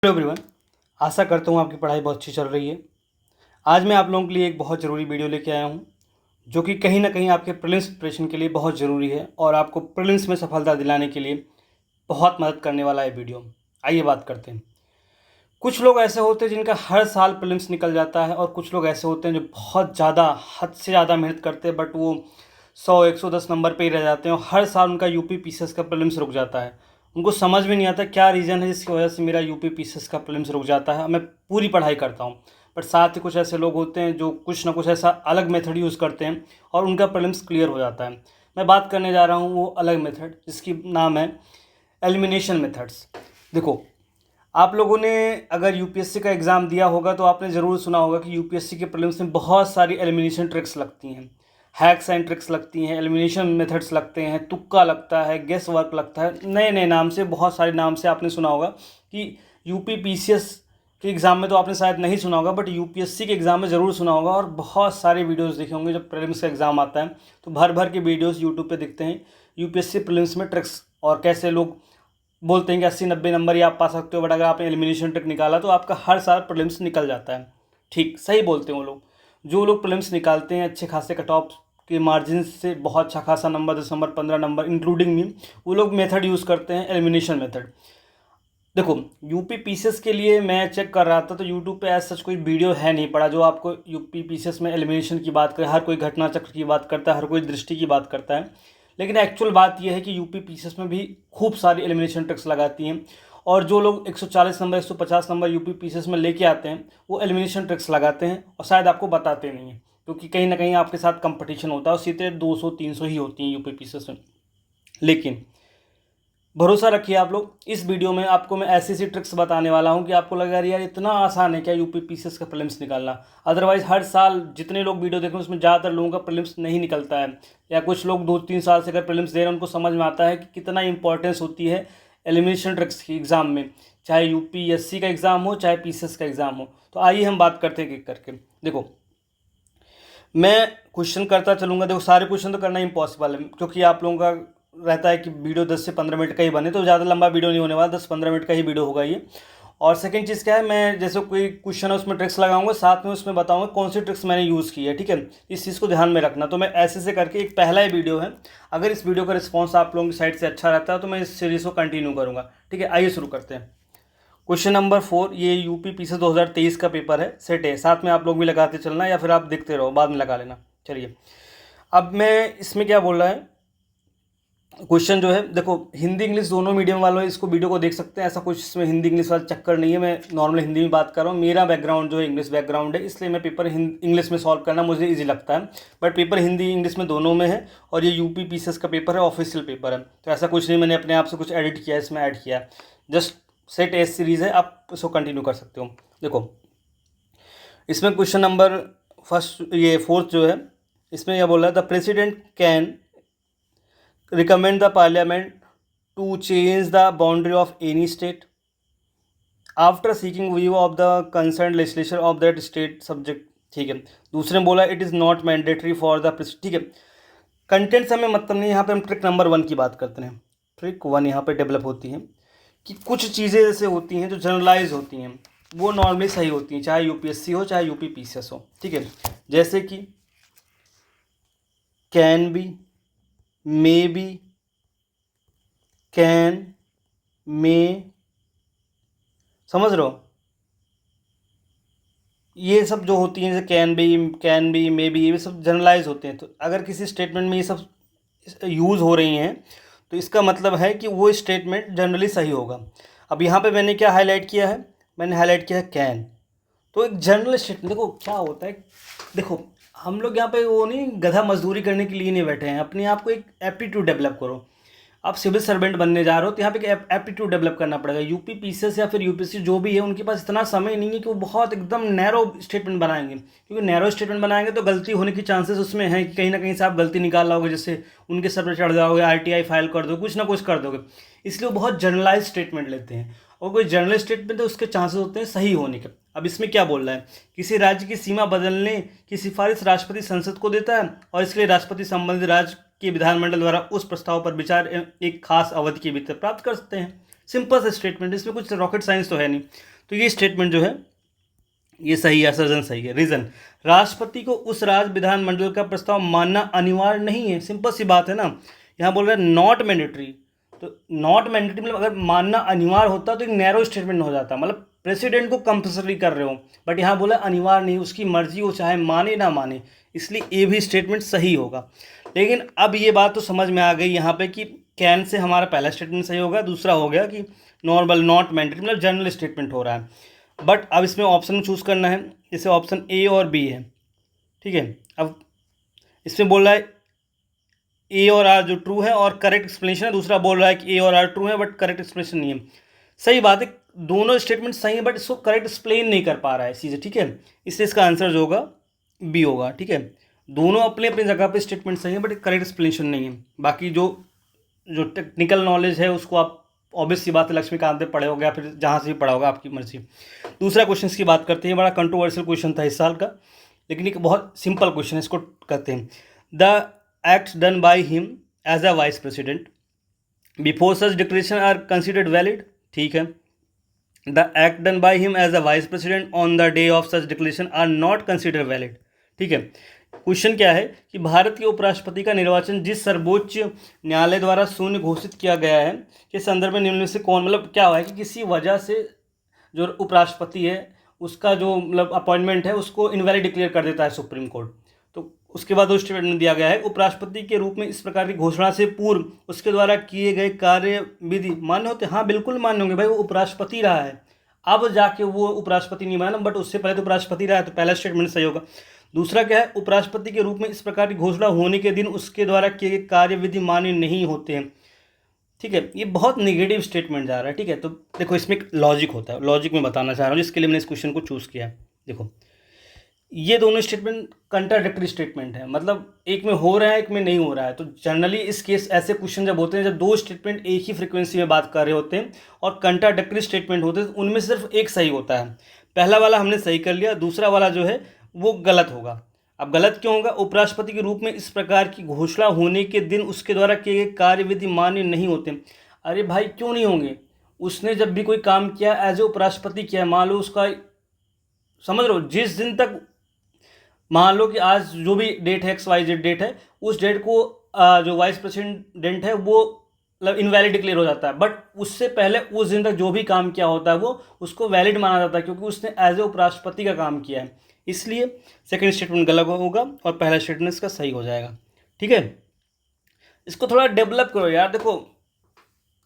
Hello everyone. आशा करता हूँ आपकी पढ़ाई बहुत अच्छी चल रही है। आज मैं आप लोगों के लिए एक बहुत ज़रूरी वीडियो लेके आया हूँ जो कि कहीं ना कहीं आपके प्रीलिम्स प्रिपरेशन के लिए बहुत ज़रूरी है और आपको प्रीलिम्स में सफलता दिलाने के लिए बहुत मदद करने वाला है वीडियो। आइए बात करते हैं। कुछ लोग ऐसे होते हैं जिनका हर साल प्रीलिम्स निकल जाता है और कुछ लोग ऐसे होते हैं जो बहुत ज़्यादा हद से ज़्यादा मेहनत करते हैं बट वो 100-110 नंबर पे ही रह जाते हैं और हर साल उनका यूपी पीसीएस का प्रीलिम्स रुक जाता है। उनको समझ में नहीं आता क्या रीज़न है जिसकी वजह से मेरा यूपी पीसीएस का प्रीलिम्स रुक जाता है। मैं पूरी पढ़ाई करता हूँ बट साथ ही कुछ ऐसे लोग होते हैं जो कुछ ना कुछ ऐसा अलग मेथड यूज़ करते हैं और उनका प्रीलिम्स क्लियर हो जाता है। मैं बात करने जा रहा हूँ वो अलग मेथड जिसकी नाम है एलिमिनेशन मेथड्स। देखो, आप लोगों ने अगर यूपीएससी का एग्ज़ाम दिया होगा तो आपने ज़रूर सुना होगा कि यूपीएससी के प्रीलिम्स में बहुत सारी एलिमिनेशन ट्रिक्स लगती हैं, हैक्स एंड ट्रिक्स लगती हैं, एलिमिनेशन मेथड्स लगते हैं, तुक्का लगता है, गेस वर्क लगता है, नए नए नाम से, बहुत सारे नाम से आपने सुना होगा कि यूपी पीसीएस के एग्ज़ाम में तो आपने शायद नहीं सुना होगा बट यूपीएससी के एग्ज़ाम में ज़रूर सुना होगा। और बहुत सारे वीडियोस देखे होंगे जब प्रीलिम्स का एग्ज़ाम आता है तो भर भर के वीडियोस यूट्यूब पे दिखते हैं यूपीएससी प्रीलिम्स में ट्रिक्स, और कैसे लोग बोलते हैं कि 80-90 नंबर ही आप पा सकते हो बट अगर आपने एलिमिनेशन ट्रिक निकाला तो आपका हर साल प्रीलिम्स निकल जाता है। ठीक सही बोलते हैं वो लोग। जो लोग प्रीलिम्स निकालते हैं अच्छे खासे कट ऑफ के मार्जिन से, बहुत अच्छा खासा number 10 number 15 number including me, वो लोग मेथड यूज़ करते हैं एलिमिनेशन मेथड। देखो, यूपी पीसीएस के लिए मैं चेक कर रहा था तो यूट्यूब पे ऐसा सच कोई वीडियो है नहीं पड़ा जो आपको यूपी पीसीएस में एलिमिनेशन की बात करे। हर कोई घटना चक्र की बात करता है, हर कोई दृष्टि की बात करता है, लेकिन एक्चुअल बात यह है कि यूपी पीसीएस में भी खूब सारी एलिमिनेशन ट्रिक्स लगाती हैं और जो लोग 140 नंबर 150 नंबर यूपी पीसीएस में लेके आते हैं वो एलिमिनेशन ट्रिक्स लगाते हैं और शायद आपको बताते नहीं हैं क्योंकि कहीं ना कहीं आपके साथ कंपटीशन होता है और सीटें 200-300 ही होती हैं यूपी पीसीएस में। लेकिन भरोसा रखिए आप लोग, इस वीडियो में आपको मैं ऐसी ऐसी ट्रिक्स बताने वाला हूं कि आपको लगेगा यार इतना आसान है क्या यूपी पीसीएस का प्रीलिम्स निकालना। अदरवाइज हर साल जितने लोग वीडियो देख रहे हैं उसमें ज़्यादातर लोगों का प्रीलिम्स नहीं निकलता है, या कुछ लोग 2-3 साल से अगर प्रीलिम्स दे रहे हैं उनको समझ में आता है कि कितना इंपॉर्टेंस होती है एलिमिनेशन ट्रिक्स की एग्ज़ाम में, चाहे यूपीएससी का एग्ज़ाम हो चाहे पीसीएस का एग्ज़ाम हो। तो आइए हम बात करते हैं एक एक करके। देखो, मैं क्वेश्चन करता चलूँगा। देखो, सारे क्वेश्चन तो करना इम्पॉसिबल है क्योंकि आप लोगों का रहता है कि वीडियो 10 से 15 मिनट का ही बने, तो ज़्यादा लंबा वीडियो नहीं होने वाला, 10-15 मिनट का ही वीडियो होगा ये। और सेकंड चीज़ क्या है, मैं जैसे कोई क्वेश्चन है उसमें ट्रिक्स लगाऊंगा, साथ में उसमें बताऊंगा कौन सी ट्रिक्स मैंने यूज़ की है। ठीक है, इस चीज़ को ध्यान में रखना। तो मैं ऐसे से करके, एक पहला ही वीडियो है, अगर इस वीडियो का रिस्पॉन्स आप लोगों की साइड से अच्छा रहता है तो मैं इस सीरीज़ को कंटिन्यू करूँगा। ठीक है, आइए शुरू करते हैं। क्वेश्चन नंबर 4, ये यूपी पीसीएस 2023 का पेपर है, सेट है, साथ में आप लोग भी लगाते चलना या फिर आप देखते रहो, बाद में लगा लेना। चलिए, अब मैं इसमें क्या बोल रहा है, क्वेश्चन जो है, देखो हिंदी इंग्लिश दोनों मीडियम वालों इसको वीडियो को देख सकते हैं, ऐसा कुछ इसमें हिंदी इंग्लिश वाला चक्कर नहीं है। मैं नॉर्मल हिंदी में बात कर रहा हूँ। मेरा बैकग्राउंड जो है इंग्लिश बैकग्राउंड है, इसलिए मैं पेपर इंग्लिश में सॉल्व करना मुझे ईजी लगता है, बट पेपर हिंदी इंग्लिश में दोनों में है। और ये यूपी पीसीएस का पेपर है, ऑफिशियल पेपर है, तो ऐसा कुछ नहीं मैंने अपने आप से कुछ एडिट किया है, इसमें ऐड किया है। जस्ट सेट एस सीरीज़ है, आप इसको कंटिन्यू कर सकते हो। देखो, इसमें क्वेश्चन नंबर फर्स्ट, ये फोर्थ जो है, इसमें यह बोल रहा है the president can recommend the parliament to change the boundary of any state after seeking view of the concerned legislature of that state subject। ठीक है, दूसरे में बोला it is not mandatory for the. ठीक है, कंटेंट से हमें मतलब नहीं, यहाँ पे हम ट्रिक नंबर 1 की बात करते हैं। ट्रिक 1 यहाँ पे डेवलप होती है कि कुछ चीज़ें ऐसे होती हैं जो जनरलाइज होती हैं, वो नॉर्मली सही होती हैं, चाहे यूपीएससी हो चाहे यूपी पीसीएस हो। ठीक है, जैसे कि can be, may be, can, may, समझ रहे हो, ये सब जो होती हैं जैसे कैन बी, मे बी, ये सब जनरलाइज होते हैं। तो अगर किसी स्टेटमेंट में ये सब यूज़ हो रही हैं तो इसका मतलब है कि वो स्टेटमेंट जनरली सही होगा। अब यहाँ पे मैंने क्या हाईलाइट किया है, मैंने हाईलाइट किया है कैन। तो एक जनरल स्टेटमेंट, देखो क्या होता है, देखो हम लोग यहाँ पे वो नहीं गधा मजदूरी करने के लिए नहीं बैठे हैं, अपने आप को एक एप्टीट्यूड डेवलप करो। आप सिविल सर्वेंट बनने जा रहे हो तो यहाँ पे एक एप्टीट्यूड डेवलप करना पड़ेगा। यूपी पीसीएस या फिर यूपीएससी जो भी है, उनके पास इतना समय नहीं है कि वो बहुत एकदम नैरो स्टेटमेंट बनाएंगे, क्योंकि नैरो स्टेटमेंट बनाएंगे तो गलती होने की चांसेस उसमें हैं कि कहीं ना कहीं से आप गलती निकाल लाओगे, जैसे उनके सर पर चढ़ जाओगे, आरटीआई फाइल कर दो, कुछ ना कुछ कर दोगे। इसलिए वो बहुत जनरलाइज स्टेटमेंट लेते हैं, और कोई जर्नल स्टेटमेंट है उसके चांसेस होते हैं सही होने के। अब इसमें क्या बोल रहा है, किसी राज्य की सीमा बदलने की सिफारिश राष्ट्रपति संसद को देता है और इसके लिए राष्ट्रपति संबंधित राज्य के विधानमंडल द्वारा उस प्रस्ताव पर विचार एक खास अवधि के भीतर प्राप्त कर सकते हैं। सिंपल सा स्टेटमेंट, इसमें कुछ रॉकेट साइंस तो है नहीं। तो ये स्टेटमेंट जो है ये सही है, असर्जन सही है। रीज़न, राष्ट्रपति को उस राज्य विधानमंडल का प्रस्ताव मानना अनिवार्य नहीं है। सिंपल सी बात है ना, यहाँ बोल रहे हैं नॉट मैंडेटरी। तो नॉट मैंडेटरी मतलब अगर मानना अनिवार्य होता तो एक नैरो स्टेटमेंट हो जाता, मतलब प्रेसिडेंट को कंपल्सरी कर रहे हो, बट यहाँ बोला अनिवार्य नहीं, उसकी मर्जी, वो चाहे माने ना माने, इसलिए ये भी स्टेटमेंट सही होगा। लेकिन अब ये बात तो समझ में आ गई यहाँ पे कि कैन से हमारा पहला स्टेटमेंट सही होगा, दूसरा हो गया कि नॉर्मल नॉट मैंडेटरी मतलब जनरल स्टेटमेंट हो रहा है। बट अब इसमें ऑप्शन चूज़ करना है, जैसे ऑप्शन ए और बी है, ठीक है। अब इसमें बोल रहा है ए और आर जो ट्रू है और करेक्ट एक्सप्लेनेशन है, दूसरा बोल रहा है कि ए और आर ट्रू है बट करेक्ट एक्सप्लेनेशन नहीं है। सही बात है, दोनों स्टेटमेंट सही है बट इसको करेक्ट एक्सप्लेन नहीं कर पा रहा है चीज़ें, ठीक है। इसलिए इसका आंसर जो होगा बी होगा, ठीक है। दोनों अपने अपनी जगह पे स्टेटमेंट सही है बट करेक्ट एक्सप्लेनेशन नहीं है। बाकी जो जो टेक्निकल नॉलेज है उसको आप ऑब्वियस सी बात है लक्ष्मीकांत में पढ़े होगे या फिर जहाँ से भी पढ़ा होगा, आपकी मर्जी। दूसरा क्वेश्चन की बात करते हैं, बड़ा कंट्रोवर्शियल क्वेश्चन था इस साल का, लेकिन एक बहुत सिंपल क्वेश्चन है, इसको कहते हैं the acts done by him as a vice president before such declaration are considered valid, ठीक है। The act done by him as a vice president on the day of such declaration are not considered valid, ठीक है। Question क्या है कि भारत के उपराष्ट्रपति का निर्वाचन जिस सर्वोच्च न्यायालय द्वारा शून्य घोषित किया गया है के संदर्भ में निम्न में से कौन, मतलब क्या हुआ है कि किसी वजह से जो उपराष्ट्रपति है उसका जो मतलब अपॉइंटमेंट है उसको इनवैलिड डिक्लेयर कर देता है सुप्रीम कोर्ट। तो उसके बाद उस स्टेटमेंट दिया गया है उपराष्ट्रपति के रूप में इस प्रकार की घोषणा से पूर्व उसके द्वारा किए गए कार्य विधि मान्य होते हैं। हाँ बिल्कुल मान्य होंगे भाई, वो उपराष्ट्रपति रहा है, अब जाके वो उपराष्ट्रपति नहीं बना, बट उससे पहले तो उपराष्ट्रपति रहा है, तो पहला स्टेटमेंट सही होगा। दूसरा क्या है, उपराष्ट्रपति के रूप में इस प्रकार की घोषणा होने के दिन उसके द्वारा किए गए कार्य विधि मान्य नहीं होते हैं, ठीक है। ये बहुत नेगेटिव स्टेटमेंट जा रहा है, ठीक है। तो देखो इसमें एक लॉजिक होता है, लॉजिक में बताना चाह रहा हूँ जिसके लिए मैंने इस क्वेश्चन को चूज़ किया है। देखो ये दोनों स्टेटमेंट कंट्राडिक्टरी स्टेटमेंट है, मतलब एक में हो रहा है एक में नहीं हो रहा है। तो जनरली इस केस ऐसे क्वेश्चन जब होते हैं जब दो स्टेटमेंट एक ही फ्रीक्वेंसी में बात कर रहे होते हैं और कंट्राडिक्टरी स्टेटमेंट होते हैं, तो उनमें सिर्फ एक सही होता है। पहला वाला हमने सही कर लिया, दूसरा वाला जो है वो गलत होगा। अब गलत क्यों होगा, उपराष्ट्रपति के रूप में इस प्रकार की घोषणा होने के दिन उसके द्वारा किए गए कार्यविधि मान्य नहीं होते। अरे भाई क्यों नहीं होंगे, उसने जब भी कोई काम किया एज ए उपराष्ट्रपति किया, मान लो उसका, समझ लो जिस दिन तक, मान लो कि आज जो भी डेट है XYZ डेट है, उस डेट को जो वाइस प्रेसिडेंट है वो मतलब इनवैलिड डिक्लेयर हो जाता है, बट उससे पहले उस दिन तक जो भी काम किया होता है वो उसको वैलिड माना जाता है क्योंकि उसने एज ए उपराष्ट्रपति का काम किया है। इसलिए सेकंड स्टेटमेंट गलत होगा और पहला स्टेटमेंट इसका सही हो जाएगा, ठीक है। इसको थोड़ा डेवलप करो यार। देखो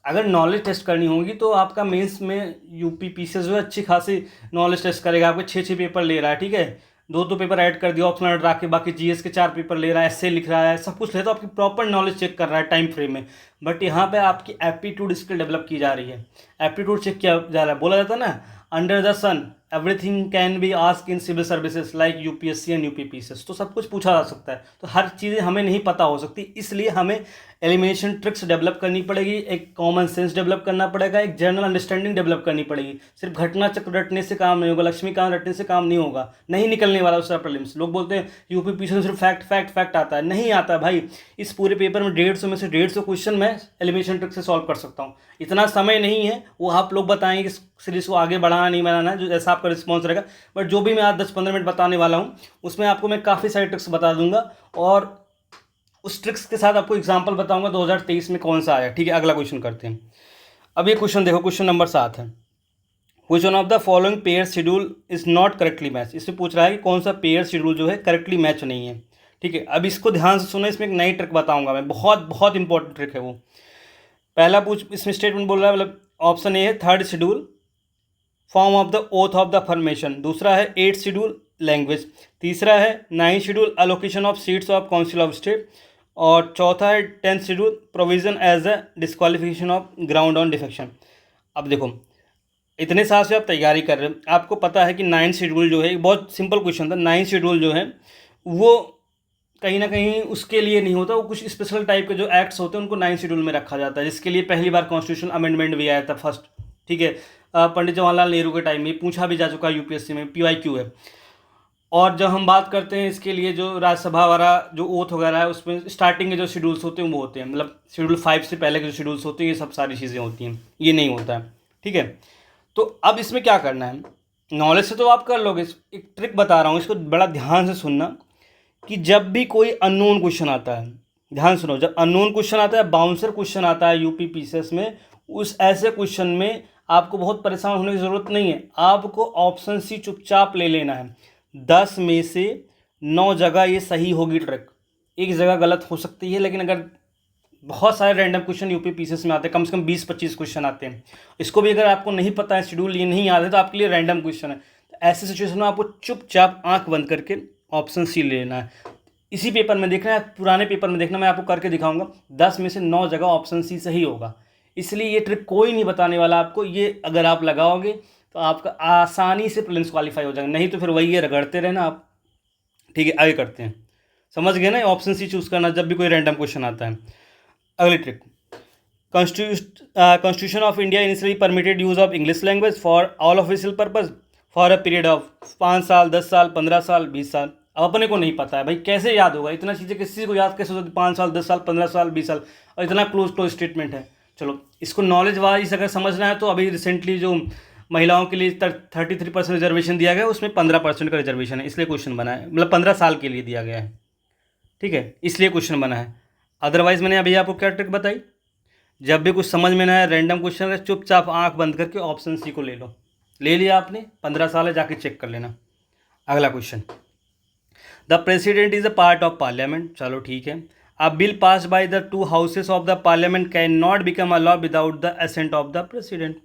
अगर नॉलेज टेस्ट करनी होगी तो आपका मेंस में यूपी पीसीएस जो है अच्छी खासी नॉलेज टेस्ट करेगा, आपके 6 पेपर ले रहा है, ठीक है। दो पेपर ऐड कर दिया ऑप्शनल हटा के, बाकी जीएस के 4 पेपर ले रहा है, एसए लिख रहा है, सब कुछ ले, तो आपकी प्रॉपर नॉलेज चेक कर रहा है टाइम फ्रेम में। बट यहाँ पे आपकी एप्टीट्यूड स्किल डेवलप की जा रही है, एप्टीट्यूड चेक किया जा रहा है। बोला जाता है ना, under the sun everything can be ask in civil services like UPSC and UPPCS. तो सब कुछ पूछा जा सकता है, तो हर चीज़ें हमें नहीं पता हो सकती, इसलिए हमें एलिमिनेशन ट्रिक्स डेवलप करनी पड़ेगी, एक कॉमन सेंस डेवलप करना पड़ेगा, एक जनरल अंडरस्टैंडिंग डेवलप करनी पड़ेगी। सिर्फ घटना चक्र रटने से काम नहीं होगा, लक्ष्मीकांत रटने से काम नहीं होगा, नहीं निकलने वाला उसका प्रीलिम्स। लोग बोलते हैं यूपीपीसीएस में सिर्फ फैक्ट फैक्ट फैक्ट आता है, नहीं आता भाई। इस पूरे पेपर में 150 में से 150 क्वेश्चन मैं एलिमिनेशन ट्रिक से सॉल्व कर सकता हूँ। इतना समय नहीं है, वो आप लोग बताएंगे कि सीरीज को आगे बढ़ाना नहीं बढ़ाना, जो जैसा आपका रिस्पॉन्स रहेगा। बट जो भी मैं आज 10-15 मिनट बताने वाला हूँ उसमें आपको मैं काफ़ी सारी ट्रिक्स बता दूंगा और उस ट्रिक्स के साथ आपको एग्जांपल बताऊंगा 2023 में कौन सा आया, ठीक है। अगला क्वेश्चन करते हैं। अब ये क्वेश्चन देखो, क्वेश्चन नंबर 7 है, which one of the following pair schedule is not correctly match. इसमें पूछ रहा है कि कौन सा पेयर शेड्यूल जो है करेक्टली मैच नहीं है, ठीक है। अब इसको ध्यान से सुनो, इसमें एक नई ट्रिक बताऊंगा मैं, बहुत बहुत इंपॉर्टेंट ट्रिक है वो। पहला इसमें स्टेटमेंट बोल रहा है, मतलब ऑप्शन ए है third schedule form of the oath of the formation, दूसरा है 8th शेड्यूल लैंग्वेज, तीसरा है 9th schedule allocation of seats of council of state, और चौथा है 10th schedule provision as a disqualification of ground on defection. अब देखो इतने साल से आप तैयारी कर रहे हो, आपको पता है कि 9th शेड्यूल जो है, बहुत सिंपल क्वेश्चन था, 9th शेड्यूल जो है वो कहीं ना कहीं उसके लिए नहीं होता, वो कुछ स्पेशल टाइप के जो एक्ट्स होते हैं उनको 9th शेड्यूल में रखा जाता है, जिसके लिए पहली बार कॉन्स्टिट्यूशन अमेंडमेंट भी आया था फर्स्ट, ठीक है। पंडित जवाहरलाल नेहरू के टाइम में पूछा भी जा चुका है, यूपीएससी में PYQ है। और जब हम बात करते हैं इसके लिए जो राज्यसभा वाला जो ओथ वगैरह है उसमें स्टार्टिंग के जो शेड्यूल्स होते हैं वो होते हैं, मतलब शेड्यूल 5 से पहले के जो शेड्यूल्स होते हैं ये सब सारी चीज़ें होती हैं, ये नहीं होता है। ठीक है, तो अब इसमें क्या करना है, नॉलेज से तो आप कर लोगे, एक ट्रिक बता रहा हूँ, इसको बड़ा ध्यान से सुनना कि जब भी कोई अननोन क्वेश्चन आता है, ध्यान सुनो, जब अननोन क्वेश्चन आता है, बाउंसर क्वेश्चन आता है यूपी पीसीएस में, उस ऐसे क्वेश्चन में आपको बहुत परेशान होने की ज़रूरत नहीं है। आपको ऑप्शन सी चुपचाप ले लेना है। 10 में से 9 जगह ये सही होगी ट्रिक, एक जगह गलत हो सकती है, लेकिन अगर बहुत सारे रैंडम क्वेश्चन यूपी पीसीएस में आते हैं, कम से कम 20-25 क्वेश्चन आते हैं, इसको भी अगर आपको नहीं पता है, शेड्यूल ये नहीं याद है, तो आपके लिए रैंडम क्वेश्चन है। तो ऐसे सिचुएशन में आपको चुपचाप आंख बंद करके ऑप्शन सी ले लेना है। इसी पेपर में देखना है, पुराने पेपर में देखना, मैं आपको करके दिखाऊंगा, 10 में से 9 जगह ऑप्शन सी सही होगा। इसलिए ये ट्रिक कोई नहीं बताने वाला आपको, ये अगर आप लगाओगे तो आपका आसानी से प्रीलिम्स क्वालिफाई हो जाएगा, नहीं तो फिर वही है, रगड़ते रहना आप। ठीक है, आगे करते हैं, समझ गए ना, ऑप्शन सी चूज़ करना जब भी कोई रैंडम क्वेश्चन आता है। अगली trick, constitution of India initially permitted use of English language for all official purpose for a period of 5 साल, 10 साल, 15 साल, 20 साल। अब अपने को नहीं पता है भाई, कैसे याद होगा इतना चीज़ें, किसी को याद कैसे होती, 5 साल, 10 साल, 15 साल, 20 साल, और इतना क्लोज स्टेटमेंट है। चलो, इसको नॉलेज वाइज अगर समझना है तो अभी रिसेंटली जो महिलाओं के लिए 33% रिजर्वेशन दिया गया है, उसमें 15% का रिजर्वेशन है, इसलिए क्वेश्चन बना है, मतलब 15 साल के लिए दिया गया है। ठीक है, इसलिए क्वेश्चन बना है। अदरवाइज मैंने अभी आपको क्या ट्रिक बताई, जब भी कुछ समझ में ना आए रैंडम क्वेश्चन है, चुपचाप आंख बंद करके ऑप्शन सी को ले लो। ले लिया आपने, 15 साल है, जाके चेक कर लेना। अगला question, the president is a part of parliament. चलो ठीक है, a bill pass by the 2 houses of the parliament can not become a law without the assent of the president.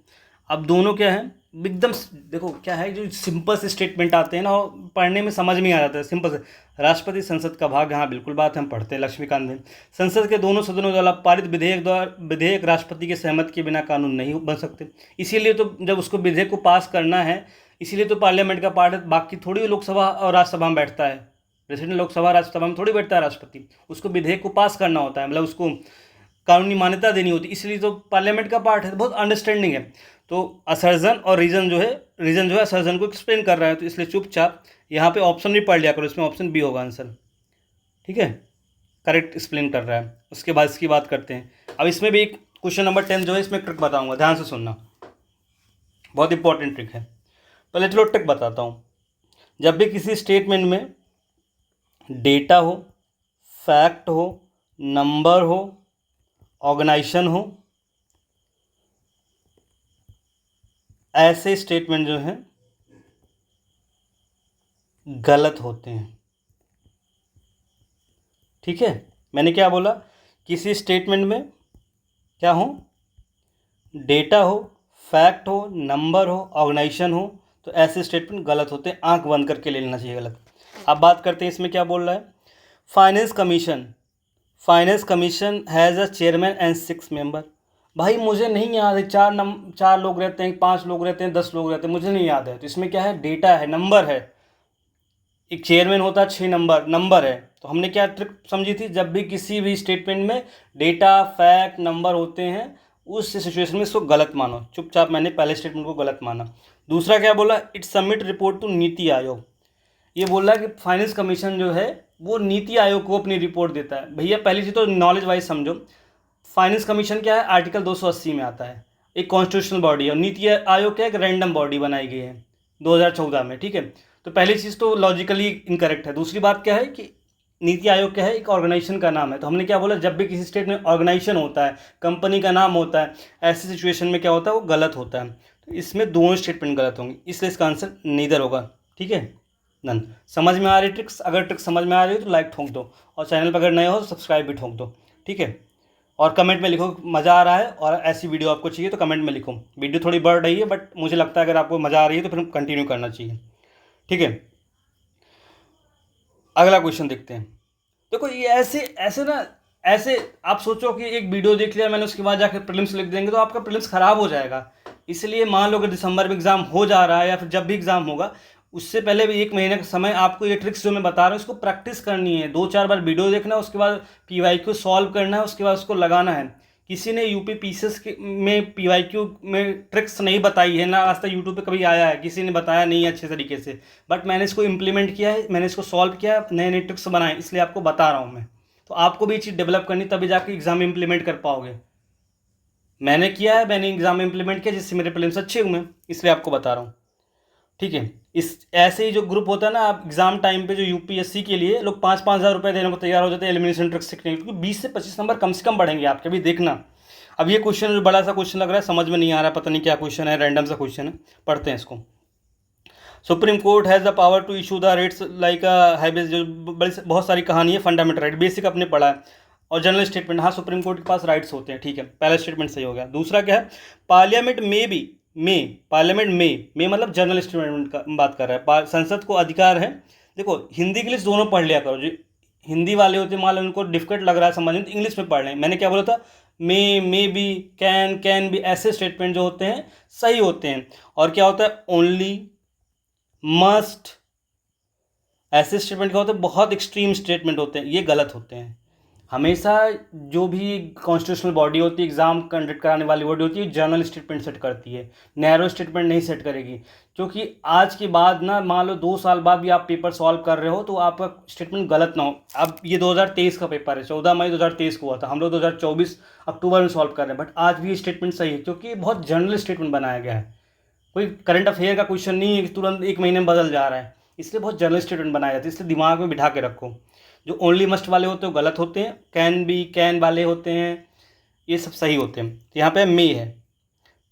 अब दोनों क्या है, एकदम देखो क्या है, जो सिंपल से स्टेटमेंट आते हैं ना, पढ़ने में समझ में आ जाता है सिंपल से। राष्ट्रपति संसद का भाग, हाँ बिल्कुल बात हम पढ़ते हैं, लक्ष्मीकांत ने, संसद के दोनों सदनों द्वारा पारित विधेयक राष्ट्रपति के सहमति के बिना कानून नहीं बन सकते। इसीलिए तो जब उसको विधेयक को पास करना है, इसीलिए तो पार्लियामेंट का पार्ट है, बाकी थोड़ी लोकसभा और राज्यसभा में बैठता है, प्रेसिडेंट लोकसभा राज्यसभा में थोड़ी बैठता है राष्ट्रपति, उसको विधेयक को पास करना होता है, मतलब उसको कानूनी मान्यता देनी होती है, इसलिए तो पार्लियामेंट का पार्ट है। बहुत अंडरस्टैंडिंग है। तो असर्जन और रीजन जो है असर्जन को एक्सप्लेन कर रहा है, तो इसलिए चुपचाप यहाँ पे ऑप्शन भी पढ़ लिया करो, इसमें ऑप्शन बी होगा आंसर। ठीक है, करेक्ट एक्सप्लेन कर रहा है। उसके बाद इसकी बात करते हैं। अब इसमें भी एक क्वेश्चन नंबर 10 जो है, इसमें ट्रिक बताऊंगा, ध्यान से सुनना, बहुत इंपॉर्टेंट ट्रिक है। पहले चलो ट्रिक बताता हूँ। जब भी किसी स्टेटमेंट में डेटा हो, फैक्ट हो, नंबर हो, ऑर्गेनाइजेशन हो, ऐसे स्टेटमेंट जो हैं गलत होते हैं। ठीक है, मैंने क्या बोला, किसी स्टेटमेंट में क्या हो, डेटा हो, फैक्ट हो, नंबर हो, ऑर्गेनाइजेशन हो, तो ऐसे स्टेटमेंट गलत होते हैं, आंख बंद करके ले लेना चाहिए गलत। अब बात करते हैं इसमें क्या बोल रहा है, finance commission has a chairman and 6 member. भाई मुझे नहीं याद है, 4 लोग रहते हैं, 5 लोग रहते हैं, 10 लोग रहते हैं, मुझे नहीं याद है। तो इसमें क्या है, डेटा है, नंबर है, एक चेयरमैन होता है, 6 नंबर है। तो हमने क्या ट्रिक समझी थी, जब भी किसी भी स्टेटमेंट में डेटा, फैक्ट, नंबर होते हैं, उस सिचुएशन में इसको गलत मानो। चुपचाप मैंने पहले स्टेटमेंट को गलत माना। दूसरा क्या बोला, it submit report to NITI Aayog. ये बोल रहा है कि फाइनेंस कमीशन जो है वो नीति आयोग को अपनी रिपोर्ट देता है। भैया पहली चीज़ तो नॉलेज वाइज समझो, फाइनेंस कमीशन क्या है, आर्टिकल 280 में आता है, एक कॉन्स्टिट्यूशनल बॉडी है। और नीति आयोग क्या है, एक रैंडम बॉडी बनाई गई है 2014 में। ठीक है, तो पहली चीज़ तो लॉजिकली इनकरेक्ट है। दूसरी बात क्या है कि नीति आयोग क्या है, एक ऑर्गेनाइजेशन का नाम है। तो हमने क्या बोला, जब भी किसी स्टेट में ऑर्गेनाइजेशन होता है, कंपनी का नाम होता है, ऐसी सिचुएशन में क्या होता है, वो गलत होता है। तो इसमें दोनों स्टेटमेंट गलत होंगे, इसलिए इसका आंसर नीदर होगा। ठीक है, नन। समझ में आ रही ट्रिक्स, अगर ट्रिक्स समझ में आ रही है तो लाइक ठोक दो, और चैनल पर अगर नए हो तो सब्सक्राइब भी ठोक दो। ठीक है, और कमेंट में लिखो मज़ा आ रहा है और ऐसी वीडियो आपको चाहिए तो कमेंट में लिखो। वीडियो थोड़ी बढ़ रही है, बट मुझे लगता है अगर आपको मज़ा आ रही है तो फिर कंटिन्यू करना चाहिए। ठीक है, अगला क्वेश्चन देखते हैं। देखो ये ऐसे आप सोचो कि एक वीडियो देख लिया मैंने, उसके बाद जाकर प्रीलिम्स लिख देंगे तो आपका प्रीलिम्स ख़राब हो जाएगा। इसलिए मान लो कि दिसंबर में एग्ज़ाम हो जा रहा है, या फिर जब भी एग्ज़ाम होगा उससे पहले भी 1 महीने का समय आपको ये ट्रिक्स जो मैं बता रहा हूँ इसको प्रैक्टिस करनी है। 2-4 बार वीडियो देखना है, उसके बाद PYQ सॉल्व करना है, उसके बाद उसको लगाना है। किसी ने यूपी पीसीएस में पीवाईक्यू में ट्रिक्स नहीं बताई है ना, आज तक यूट्यूब पे कभी आया है, किसी ने बताया नहीं है अच्छे तरीके से, बट मैंने इसको इम्प्लीमेंट किया है, मैंने इसको सॉल्व किया है, नए नए ट्रिक्स बनाए, इसलिए आपको बता रहा हूँ मैं। तो आपको भी ये चीज़ डेवलप करनी, तभी जाके एग्जाम में इम्प्लीमेंट कर पाओगे। मैंने किया है, मैंने एग्जाम में इम्प्लीमेंट किया, जिससे मेरे प्रीलिम्स अच्छे हुए, इसलिए आपको बता रहा हूँ। ठीक है, इस ऐसे ही जो ग्रुप होता है ना, आप एग्जाम टाइम पे जो यूपीएससी के लिए लोग 5-5 हज़ार रुपये देने को तैयार हो जाते हैं एलिमिनेशन ट्रिक्स सीखने के लिए, क्योंकि 20 से 25 नंबर कम से कम बढ़ेंगे आपके। अभी देखना, अब ये क्वेश्चन जो बड़ा सा क्वेश्चन लग रहा है, समझ में नहीं आ रहा, पता नहीं क्या क्वेश्चन है, रैंडम सा क्वेश्चन है, पढ़ते हैं इसको। Supreme court has the power to issue the writs like highways, जो बड़ी बहुत सारी कहानी है, फंडामेंटल राइट, बेसिक अपने पढ़ा है, और जनरल स्टेटमेंट, हाँ सुप्रीम कोर्ट के पास राइट्स होते हैं, ठीक है, पहला स्टेटमेंट सही हो गया। दूसरा क्या है, पार्लियामेंट में भी, पार्लियामेंट में मतलब जनरल स्टेटमेंट का बात कर रहा है, संसद को अधिकार है। देखो हिंदी इंग्लिश दोनों पढ़ लिया करो, जो हिंदी वाले होते हैं मान लो उनको डिफिकल्ट लग रहा है समझने, तो इंग्लिश में पढ़ लें। मैंने क्या बोला था, मे बी, कैन भी, ऐसे स्टेटमेंट जो होते हैं सही होते हैं। और क्या होता है, ओनली, मस्ट, ऐसे स्टेटमेंट क्या होते हैं, बहुत एक्सट्रीम स्टेटमेंट होते हैं, ये गलत होते हैं। हमेशा जो भी कॉन्स्टिट्यूशनल बॉडी होती है, एग्जाम कंडक्ट कराने वाली बॉडी होती है, जर्नल स्टेटमेंट सेट करती है, नैरो स्टेटमेंट नहीं सेट करेगी। क्योंकि आज के बाद ना, मान लो 2 साल बाद भी आप पेपर सॉल्व कर रहे हो तो आपका स्टेटमेंट गलत ना हो। अब ये 2023 का पेपर है, 14 मई 2023 को हुआ था, हम लोग 2024 अक्टूबर में सॉल्व कर रहे हैं, बट आज भी ये स्टेटमेंट सही है, क्योंकि बहुत जनरल स्टेटमेंट बनाया गया है। कोई करंट अफेयर का क्वेश्चन नहीं है कि तुरंत 1 महीने में बदल जा रहा है, इसलिए बहुत जनरल स्टेटमेंट बनाया जाता है, इसलिए दिमाग में बिठा के रखो। जो ओनली मस्ट वाले होते हैं वो गलत होते हैं, कैन बी, कैन वाले होते हैं, ये सब सही होते हैं। तो यहाँ पे मे है,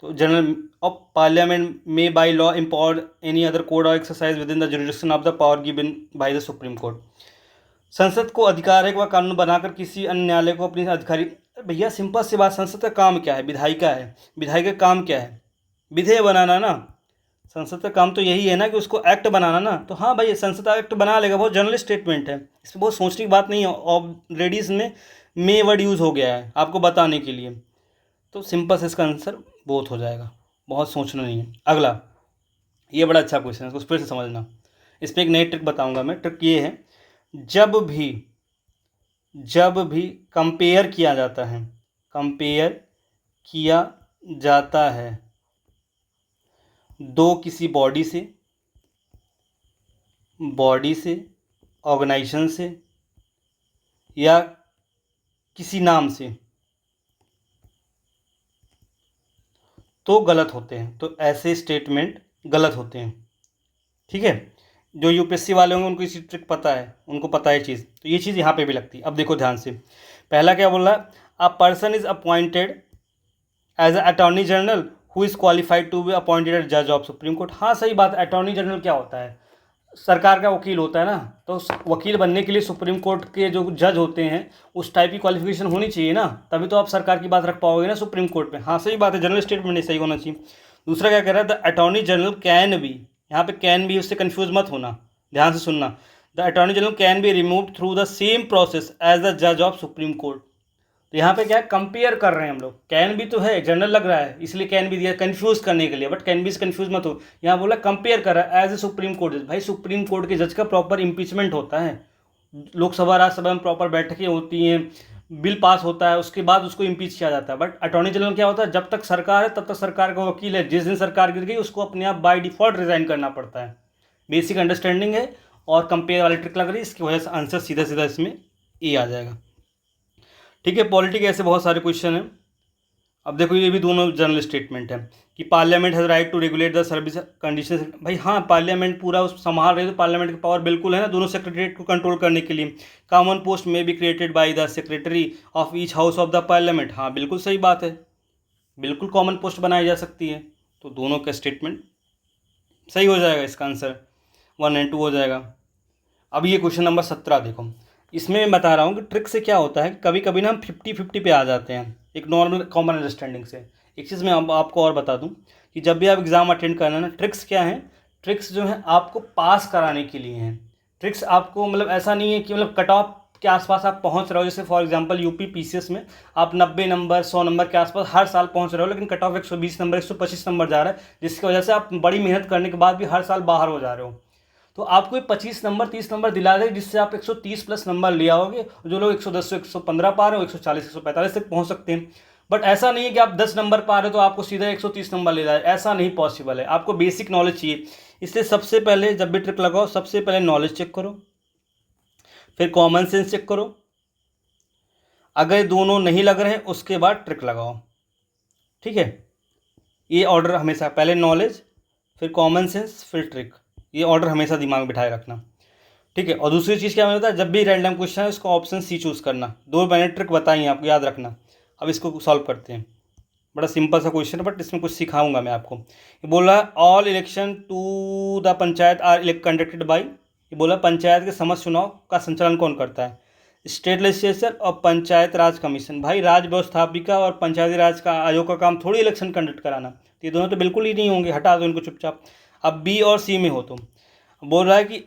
तो general of parliament may by law empower any other court और exercise within the jurisdiction of the power given by the supreme court. संसद को अधिकार है कि वह कानून बनाकर किसी अन्य न्यायालय को अपनी अधिकारी, भैया सिंपल सी बात, संसद का काम क्या है, विधायिका है, विधायिका का काम क्या है, विधेयक बनाना ना। संसद का काम तो यही है ना कि उसको एक्ट बनाना ना। तो हाँ भाई, संसद एक्ट बना लेगा, बहुत जनरल स्टेटमेंट है, इसमें बहुत सोचने की बात नहीं है, ऑलरेडी इसमें मे वर्ड यूज़ हो गया है आपको बताने के लिए, तो सिंपल से इसका आंसर बोथ हो जाएगा, बहुत सोचना नहीं है। अगला, ये बड़ा अच्छा क्वेश्चन है, इसको फिर से समझना। इस पर एक नई ट्रिक बताऊंगा मैं। ट्रिक ये है, जब भी कंपेयर किया जाता है, कंपेयर किया जाता है दो किसी बॉडी से, ऑर्गेनाइजेशन से, या किसी नाम से, तो गलत होते हैं, तो ऐसे स्टेटमेंट गलत होते हैं। ठीक है, जो यूपीएससी वाले होंगे उनको इसी ट्रिक पता है, उनको पता है चीज़, तो ये चीज़ यहाँ पे भी लगती है। अब देखो ध्यान से, पहला क्या बोल रहा है, a person is appointed as a attorney general who is qualified to be appointed as जज ऑफ सुप्रीम कोर्ट। हाँ सही बात, अटॉर्नी जनरल क्या होता है, सरकार का वकील होता है ना, तो वकील बनने के लिए सुप्रीम कोर्ट के जो जज होते हैं उस टाइप की क्वालिफिकेशन होनी चाहिए ना, तभी तो आप सरकार की बात रख पाओगे ना सुप्रीम कोर्ट में। हाँ सही बात है, जनरल स्टेटमेंट नहीं सही होना चाहिए। दूसरा क्या कह रहा है, the attorney general can B, यहाँ पे कैन बी, उससे कन्फ्यूज मत होना, ध्यान से सुनना। The attorney general can be removed through the same process as the जज ऑफ सुप्रीम कोर्ट। तो यहाँ पे क्या है, कंपेयर कर रहे हैं हम लोग, कैन भी तो है, जनरल लग रहा है इसलिए कैन भी दिया कंफ्यूज करने के लिए, बट कैन भी से कंफ्यूज मत हो। यहाँ बोला कंपेयर कर रहा है एज ए सुप्रीम कोर्ट जज। भाई सुप्रीम कोर्ट के जज का प्रॉपर इम्पीचमेंट होता है, लोकसभा राज्यसभा में प्रॉपर बैठकें होती हैं, बिल पास होता है, उसके बाद उसको इम्पीच किया जाता है। बट अटॉर्नी जनरल क्या होता है, जब तक सरकार है तब तक सरकार का वकील है, जिस दिन सरकार गिर गई उसको अपने आप बाय डिफॉल्ट रिजाइन करना पड़ता है। बेसिक अंडरस्टैंडिंग है, और कंपेयर वाली ट्रिक लग रही है, इसकी वजह से आंसर सीधा सीधा इसमें ए आ जाएगा। ठीक है, पॉलिटी के ऐसे बहुत सारे क्वेश्चन हैं। अब देखो ये भी दोनों जनरल स्टेटमेंट है कि parliament has right to regulate the service condition. भाई हाँ, पार्लियामेंट पूरा उस संभाल रही है, तो पार्लियामेंट की पावर बिल्कुल है ना दोनों सेक्रेटरीट को कंट्रोल करने के लिए। कॉमन पोस्ट में be created by the secretary of each house of the parliament. हाँ बिल्कुल सही बात है, बिल्कुल कॉमन पोस्ट बनाई जा सकती है, तो दोनों का स्टेटमेंट सही हो जाएगा, इसका आंसर 1 और 2 हो जाएगा। अब ये क्वेश्चन नंबर 17 देखो, इसमें मैं बता रहा हूँ कि ट्रिक से क्या होता है, कभी कभी ना हम 50-50 पे आ जाते हैं एक नॉर्मल कॉमन अंडरस्टैंडिंग से। एक चीज़ मैं आपको और बता दूं कि जब भी आप एग्ज़ाम अटेंड करना ना, ट्रिक्स क्या हैं, ट्रिक्स जो हैं आपको पास कराने के लिए हैं। ट्रिक्स आपको मतलब ऐसा नहीं है कि मतलब कट ऑफ के आसपास आप पहुंच रहे हो, जैसे फॉर एग्जांपल यूपी पीसीएस में आप 90 नंबर 100 नंबर के आसपास हर साल पहुंच रहे हो, लेकिन कट ऑफ 120 नंबर 125 नंबर जा रहा है, जिसकी वजह से आप बड़ी मेहनत करने के बाद भी हर साल बाहर हो जा रहे हो। तो आपको 25 नंबर 30 नंबर दिला दे, जिससे आप 130 प्लस नंबर ले आओगे। जो लोग 110 से 115 पा रहे हो, 140 145 तक पहुंच सकते हैं। बट ऐसा नहीं है कि आप 10 नंबर पा रहे हो तो आपको सीधा 130 नंबर ले जाए, ऐसा नहीं पॉसिबल है। आपको बेसिक नॉलेज चाहिए। इसलिए सबसे पहले जब भी ट्रिक लगाओ, सबसे पहले नॉलेज चेक करो, फिर कॉमन सेंस चेक करो। अगर दोनों नहीं लग रहे हैं उसके बाद ट्रिक लगाओ, ठीक है। ये ऑर्डर हमेशा, पहले नॉलेज, फिर कॉमन सेंस, फिर ट्रिक, ये ऑर्डर हमेशा दिमाग में बिठाए रखना, ठीक है। और दूसरी चीज़ क्या होता है, जब भी रैंडम क्वेश्चन है उसको ऑप्शन सी चूज़ करना। 2 मैंने ट्रिक बताई हैं आपको, याद रखना। अब इसको सॉल्व करते हैं। बड़ा सिंपल सा क्वेश्चन है बट इसमें कुछ सिखाऊंगा मैं आपको। ये बोला all election to the panchayat are conducted by, ये बोला पंचायत के समस्त चुनाव का संचालन कौन करता है, स्टेट लेजिस्लेचर और पंचायत राज कमीशन। भाई राज व्यवस्थापिका और पंचायती राज का आयोग का काम थोड़ी इलेक्शन कंडक्ट कराना, तो ये दोनों तो बिल्कुल ही नहीं होंगे, हटा दो इनको चुपचाप। अब बी और सी में हो तो बोल रहा है कि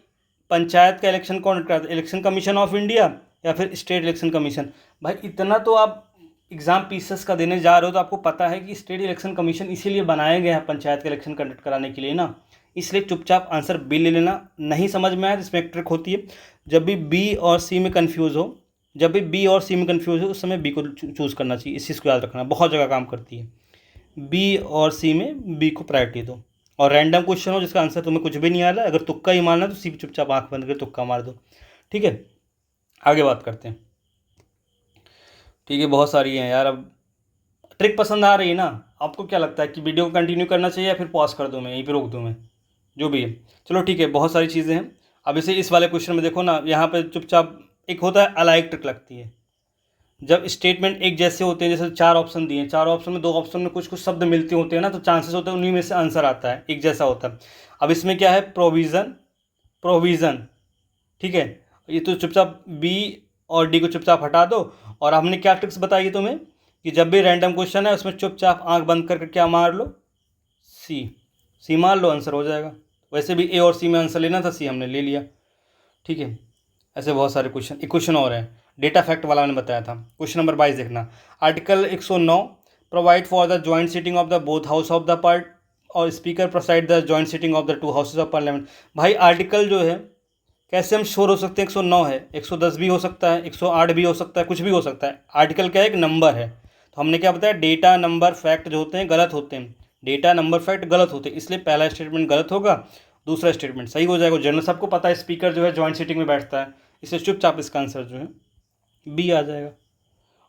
पंचायत का इलेक्शन कौन करता है, इलेक्शन कमीशन ऑफ इंडिया या फिर स्टेट इलेक्शन कमीशन। भाई इतना तो आप एग्ज़ाम पीसेस का देने जा रहे हो तो आपको पता है कि स्टेट इलेक्शन कमीशन इसीलिए बनाया गया है पंचायत का इलेक्शन कंडक्ट कराने के लिए ना। इसलिए चुपचाप आंसर बी ले लेना। नहीं समझ में आया तो इसमें एक ट्रिक होती है, जब भी बी और सी में कन्फ्यूज़ हो, जब भी बी और सी में कन्फ्यूज़ हो उस समय बी को चूज़ करना चाहिए। इस चीज़ को याद रखना, बहुत जगह काम करती है। बी और सी में बी को प्रायोरिटी दो। और रैंडम क्वेश्चन हो जिसका आंसर तुम्हें कुछ भी नहीं आ रहा है, अगर तुक्का ही मारना है तो सी चुपचाप आंख बंद कर तुक्का मार दो, ठीक है। आगे बात करते हैं, ठीक है। बहुत सारी हैं यार। अब ट्रिक पसंद आ रही है ना आपको, क्या लगता है कि वीडियो को कंटिन्यू करना चाहिए या फिर पॉज कर दूँ मैं, यहीं पे रोक दूँ मैं, जो भी है। चलो ठीक है, बहुत सारी चीज़ें हैं। अब इसे इस वाले क्वेश्चन में देखो ना, यहाँ पे चुपचाप एक होता है अलाइक ट्रिक लगती है। जब स्टेटमेंट एक जैसे होते हैं, जैसे 4 ऑप्शन दिए हैं, 4 ऑप्शन में 2 ऑप्शन में कुछ कुछ शब्द मिलते होते हैं ना, तो चांसेस होते हैं उन्हीं में से आंसर आता है, एक जैसा होता है। अब इसमें क्या है, प्रोविज़न, प्रोविज़न, ठीक है। ये तो चुपचाप बी और डी को चुपचाप हटा दो। और हमने क्या ट्रिक्स बताई है तुम्हें कि जब भी रैंडम क्वेश्चन है उसमें चुपचाप आंख बंद करके क्या मार लो, सी, सी मार लो, आंसर हो जाएगा। वैसे भी ए और सी में आंसर लेना था, सी हमने ले लिया, ठीक है। ऐसे बहुत सारे क्वेश्चन, एक क्वेश्चन और है डेटा फैक्ट वाला, मैंने बताया था। क्वेश्चन नंबर 22 देखना, article 109 provide for the joint sitting of the both house of the part और speaker preside the joint sitting of the 2 houses of parliament. भाई आर्टिकल जो है कैसे हम श्योर हो सकते हैं 109 है, 110 भी हो सकता है, 108 भी हो सकता है, कुछ भी हो सकता है। आर्टिकल क्या है, एक नंबर है। तो हमने क्या बताया, डेटा नंबर फैक्ट जो होते हैं गलत होते हैं, डेटा नंबर फैक्ट गलत होते हैं, इसलिए पहला स्टेटमेंट गलत होगा, दूसरा स्टेटमेंट सही हो जाएगा। जनरल सबको पता है स्पीकर जो है जॉइंट सीटिंग में बैठता है, इसलिए चुपचाप इसका आंसर जो है बी आ जाएगा।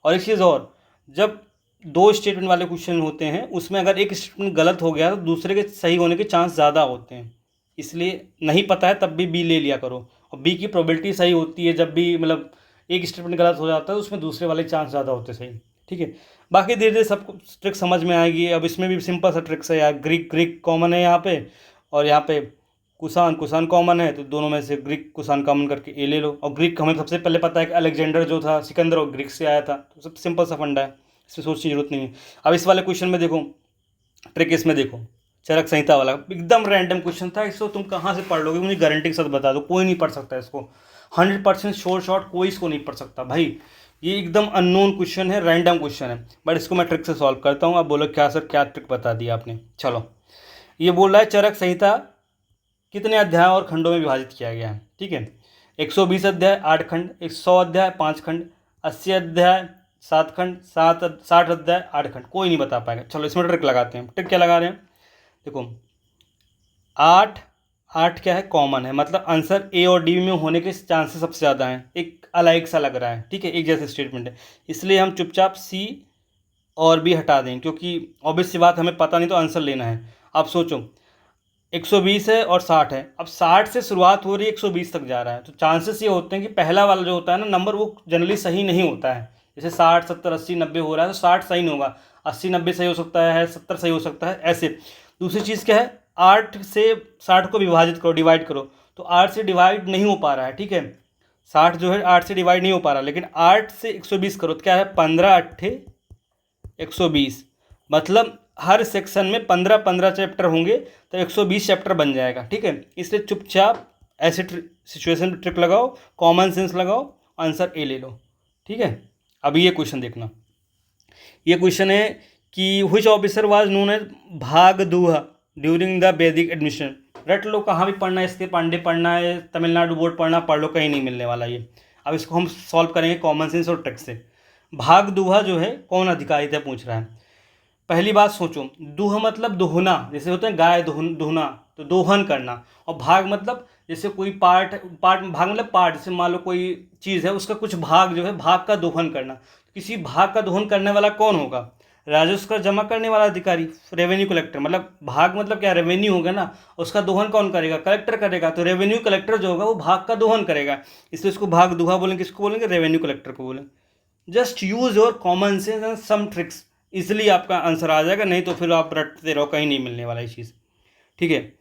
और एक चीज़ और, जब 2 स्टेटमेंट वाले क्वेश्चन होते हैं उसमें अगर एक स्टेटमेंट गलत हो गया तो दूसरे के सही होने के चांस ज़्यादा होते हैं, इसलिए नहीं पता है तब भी बी ले लिया करो। और बी की प्रोबेबिलिटी सही होती है, जब भी मतलब एक स्टेटमेंट गलत हो जाता है तो उसमें दूसरे वाले चांस ज़्यादा होते हैं सही, ठीक है। बाकी धीरे धीरे सब ट्रिक समझ में आएगी। अब इसमें भी सिंपल सा ट्रिक्स है यार, ग्रीक ग्रीक कॉमन है यहाँ पे, और यहाँ पे कुसान कुसान कॉमन है, तो दोनों में से ग्रीक कुसान कॉमन करके ए ले लो। और ग्रीक हमें सबसे पहले पता है कि अलेक्जेंडर जो था सिकंदर वो ग्रीक से आया था, तो सब सिंपल सा फंडा है, इसमें सोचने की जरूरत नहीं है। अब इस वाले क्वेश्चन में देखो ट्रिक, इसमें देखो चरक संहिता वाला एकदम रैंडम क्वेश्चन था, इसको तुम कहाँ से पढ़ लोगे मुझे गारंटी के साथ बता दो, कोई नहीं पढ़ सकता इसको, 100% श्योर शॉट कोई इसको नहीं पढ़ सकता भाई। ये एकदम अननोन क्वेश्चन है, रैंडम क्वेश्चन है, बट इसको मैं ट्रिक से सॉल्व करता हूँ। अब बोलो क्या सर, क्या ट्रिक बता दी आपने। चलो, ये बोल रहा है चरक संहिता कितने अध्याय और खंडों में विभाजित किया गया है, ठीक है। 120 अध्याय 8 खंड, 100 अध्याय 5 खंड, 80 अध्याय 7 खंड, 60 अध्याय 8 खंड, कोई नहीं बता पाएगा। चलो इसमें ट्रिक लगाते हैं। ट्रिक क्या लगा रहे हैं, देखो 8 8 क्या है, कॉमन है, मतलब आंसर ए और डी में होने के चांसेस सबसे ज़्यादा हैं, एक अलाइक सा लग रहा है, ठीक है, एक जैसे स्टेटमेंट है, इसलिए हम चुपचाप सी और बी हटा दें, क्योंकि ऑब्वियस सी बात हमें पता नहीं तो आंसर लेना है। आप सोचो 120 है और 60 है, अब 60 से शुरुआत हो रही है 120 तक जा रहा है, तो चांसेस ये होते हैं कि पहला वाला जो होता है ना नंबर वो जनरली सही नहीं होता है। जैसे 60 70 80 90 हो रहा है तो 60 सही नहीं होगा, 80 90 सही हो सकता है, 70 सही हो सकता है, ऐसे। दूसरी चीज़ क्या है, 8 से 60 को विभाजित करो, डिवाइड करो, तो 8 से डिवाइड नहीं हो पा रहा है, ठीक है। 60 जो है 8 से डिवाइड नहीं हो पा रहा, लेकिन 8 से 120 करो तो क्या है, 15 8 120, मतलब हर सेक्शन में 15 चैप्टर होंगे तो 120 चैप्टर बन जाएगा, ठीक है। इसलिए चुपचाप ऐसे सिचुएशन में ट्रिक लगाओ, कॉमन सेंस लगाओ, आंसर ए ले लो, ठीक है। अभी ये क्वेश्चन देखना, ये क्वेश्चन है कि which officer was known as भागदुह ड्यूरिंग द वैदिक एडमिशन। रट लो, कहाँ भी पढ़ना है, इसके पांडे पढ़ना है, तमिलनाडु बोर्ड पढ़ना, पढ़ लो, कहीं नहीं मिलने वाला ये। अब इसको हम सॉल्व करेंगे कॉमन सेंस और ट्रिक से। भाग दुहा जो है कौन अधिकारिता पूछ रहा है। पहली बात सोचो, दुह मतलब दोहना, जैसे होता है गाय दोहना, तो दोहन करना। और भाग मतलब जैसे कोई पार्ट पार्ट भाग मतलब पार्ट, जैसे मान लो कोई चीज़ है उसका कुछ भाग जो है, भाग का दोहन करना। किसी भाग का दोहन करने वाला कौन होगा? राजस्व का जमा करने वाला अधिकारी, रेवेन्यू कलेक्टर। मतलब भाग मतलब क्या, रेवेन्यू होगा ना, उसका दोहन कौन करेगा? कलेक्टर करेगा। तो रेवेन्यू कलेक्टर जो होगा वो भाग का दोहन करेगा, इसलिए उसको भाग दुहा बोलेंगे। किसको बोलेंगे? रेवेन्यू कलेक्टर को बोलेंगे। Just use your common sense and some tricks, इसलिए आपका आंसर आ जाएगा, नहीं तो फिर आप रटते रहो, कहीं नहीं मिलने वाला ये चीज़। ठीक है,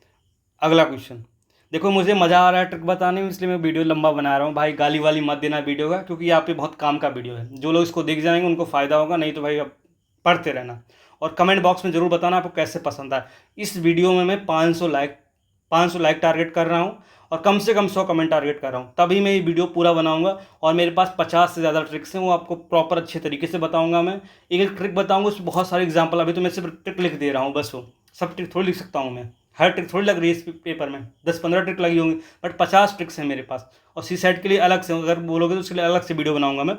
अगला क्वेश्चन देखो। मुझे मज़ा आ रहा है ट्रिक बताने में, इसलिए मैं वीडियो लंबा बना रहा हूँ। भाई गाली वाली मत देना वीडियो का, क्योंकि यहाँ पे बहुत काम का वीडियो है। जो लोग इसको देख जाएंगे उनको फ़ायदा होगा, नहीं तो भाई अब पढ़ते रहना। और कमेंट बॉक्स में ज़रूर बताना आपको कैसे पसंद आए। इस वीडियो में मैं 500 लाइक टारगेट कर रहा हूँ, और कम से कम 100 कमेंट टारगेट कर रहा हूँ, तभी मैं ये वीडियो पूरा बनाऊंगा। और मेरे पास 50 से ज़्यादा ट्रिक्स हैं, वो आपको प्रॉपर अच्छे तरीके से बताऊंगा। मैं एक एक ट्रिक बताऊंगा, उसमें बहुत सारे एग्जांपल। अभी तो मैं सिर्फ ट्रिक लिख दे रहा हूँ बस, वो सब ट्रिक थोड़ी लिख सकता हूँ मैं। हर ट्रिक थोड़ी लग रही है इस पेपर में, 10-15 ट्रिक लगी होंगी, बट 50 ट्रिक्स हैं मेरे पास। और सी सेट के लिए अलग से, अगर बोलोगे तो उसके लिए अलग से वीडियो बनाऊंगा मैं।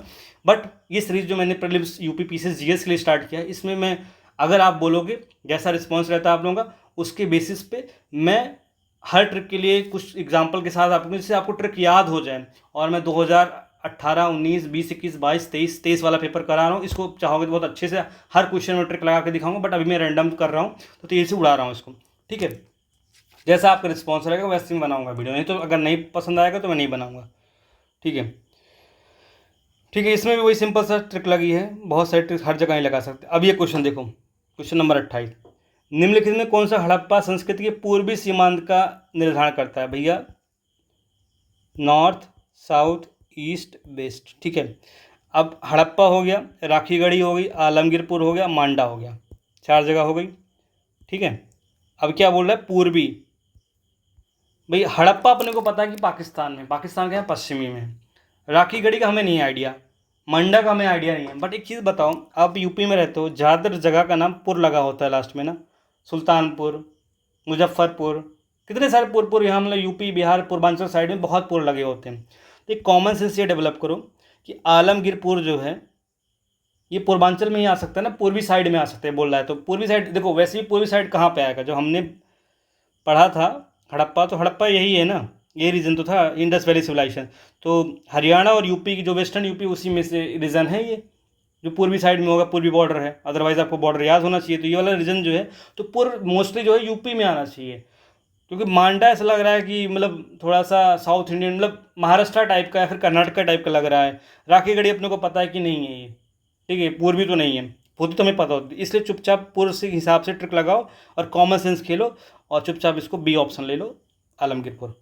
बट ये सीरीज जो मैंने प्रीलिम्स यूपी पीसीएस जीएस के लिए स्टार्ट किया है, इसमें मैं, अगर आप बोलोगे जैसा रिस्पॉन्स रहता है आप लोगों का, उसके बेसिस पे मैं हर ट्रिक के लिए कुछ एग्जाम्पल के साथ आपको, जिससे आपको ट्रिक याद हो जाए। और मैं 2018, 19, 20, 21, 22, 23 वाला पेपर करा रहा हूँ। इसको चाहोगे तो बहुत अच्छे से हर क्वेश्चन में ट्रिक लगा के दिखाऊंगा, बट अभी मैं रैंडम कर रहा हूँ तो तेज़ी से उड़ा रहा हूँ इसको। ठीक है, जैसा आपका रिस्पॉन्स रहेगा वैसे मैं बनाऊंगा वीडियो, नहीं तो अगर नहीं पसंद आएगा तो मैं नहीं बनाऊंगा। ठीक है, ठीक है, इसमें भी वही सिंपल सा ट्रिक लगी है, बहुत सारी ट्रिक हर जगह ही लगा सकते हैं। अब ये क्वेश्चन देखो, क्वेश्चन नंबर 28, निम्नलिखित में कौन सा हड़प्पा संस्कृति के पूर्वी सीमांत का निर्धारण करता है? भैया नॉर्थ, साउथ, ईस्ट, वेस्ट। ठीक है, अब हड़प्पा हो गया, राखीगढ़ी हो गई, आलमगीरपुर हो गया, मांडा हो गया, 4 जगह हो गई। ठीक है, अब क्या बोल रहा है? पूर्वी। भाई हड़प्पा अपने को पता है कि पाकिस्तान में, पाकिस्तान के यहाँ पश्चिमी में। राखीगढ़ी का हमें नहीं आइडिया, मंडा का हमें आइडिया नहीं है। बट एक चीज़ बताओ, आप यूपी में रहते हो, ज़्यादातर जगह का नाम पुर लगा होता है लास्ट में ना, सुल्तानपुर, मुजफ्फरपुर, कितने सारे पुर यहाँ मतलब यूपी बिहार पूर्वांचल साइड में बहुत पुर लगे होते हैं। तो एक कॉमन सेंस ये डेवलप करो कि आलमगीरपुर जो है ये पूर्वांचल में ही आ सकता है ना, पूर्वी साइड में आ सकता है बोल रहा है। तो पूर्वी साइड देखो, वैसे भी पूर्वी साइड कहाँ पे आएगा? जो हमने पढ़ा था हड़प्पा, तो हड़प्पा यही है ना, ये रीजन तो था, इंडस वैली सिविलाइजेशन। तो हरियाणा और यूपी की जो वेस्टर्न यूपी, उसी में से रीजन है ये, जो पूर्वी साइड में होगा, पूर्वी बॉर्डर है। अदरवाइज आपको बॉर्डर याद होना चाहिए, तो ये वाला रीजन जो है तो पूर्व मोस्टली जो है यूपी में आना चाहिए। क्योंकि मांडा ऐसा लग रहा है कि मतलब थोड़ा सा साउथ इंडियन, मतलब महाराष्ट्र टाइप का या फिर कर्नाटका टाइप का लग रहा है। राखीगढ़ी अपने को पता है कि नहीं है ये, ठीक है, पूर्वी तो नहीं है, पूर्वी तो हमें पता होती है। इसलिए चुपचाप पूर्व से हिसाब से ट्रिक लगाओ और कॉमन सेंस खेलो, और चुपचाप इसको बी ऑप्शन ले लो, आलमगीरपुर।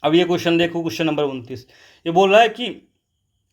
अब ये क्वेश्चन देखो, क्वेश्चन नंबर 29, ये बोल रहा है कि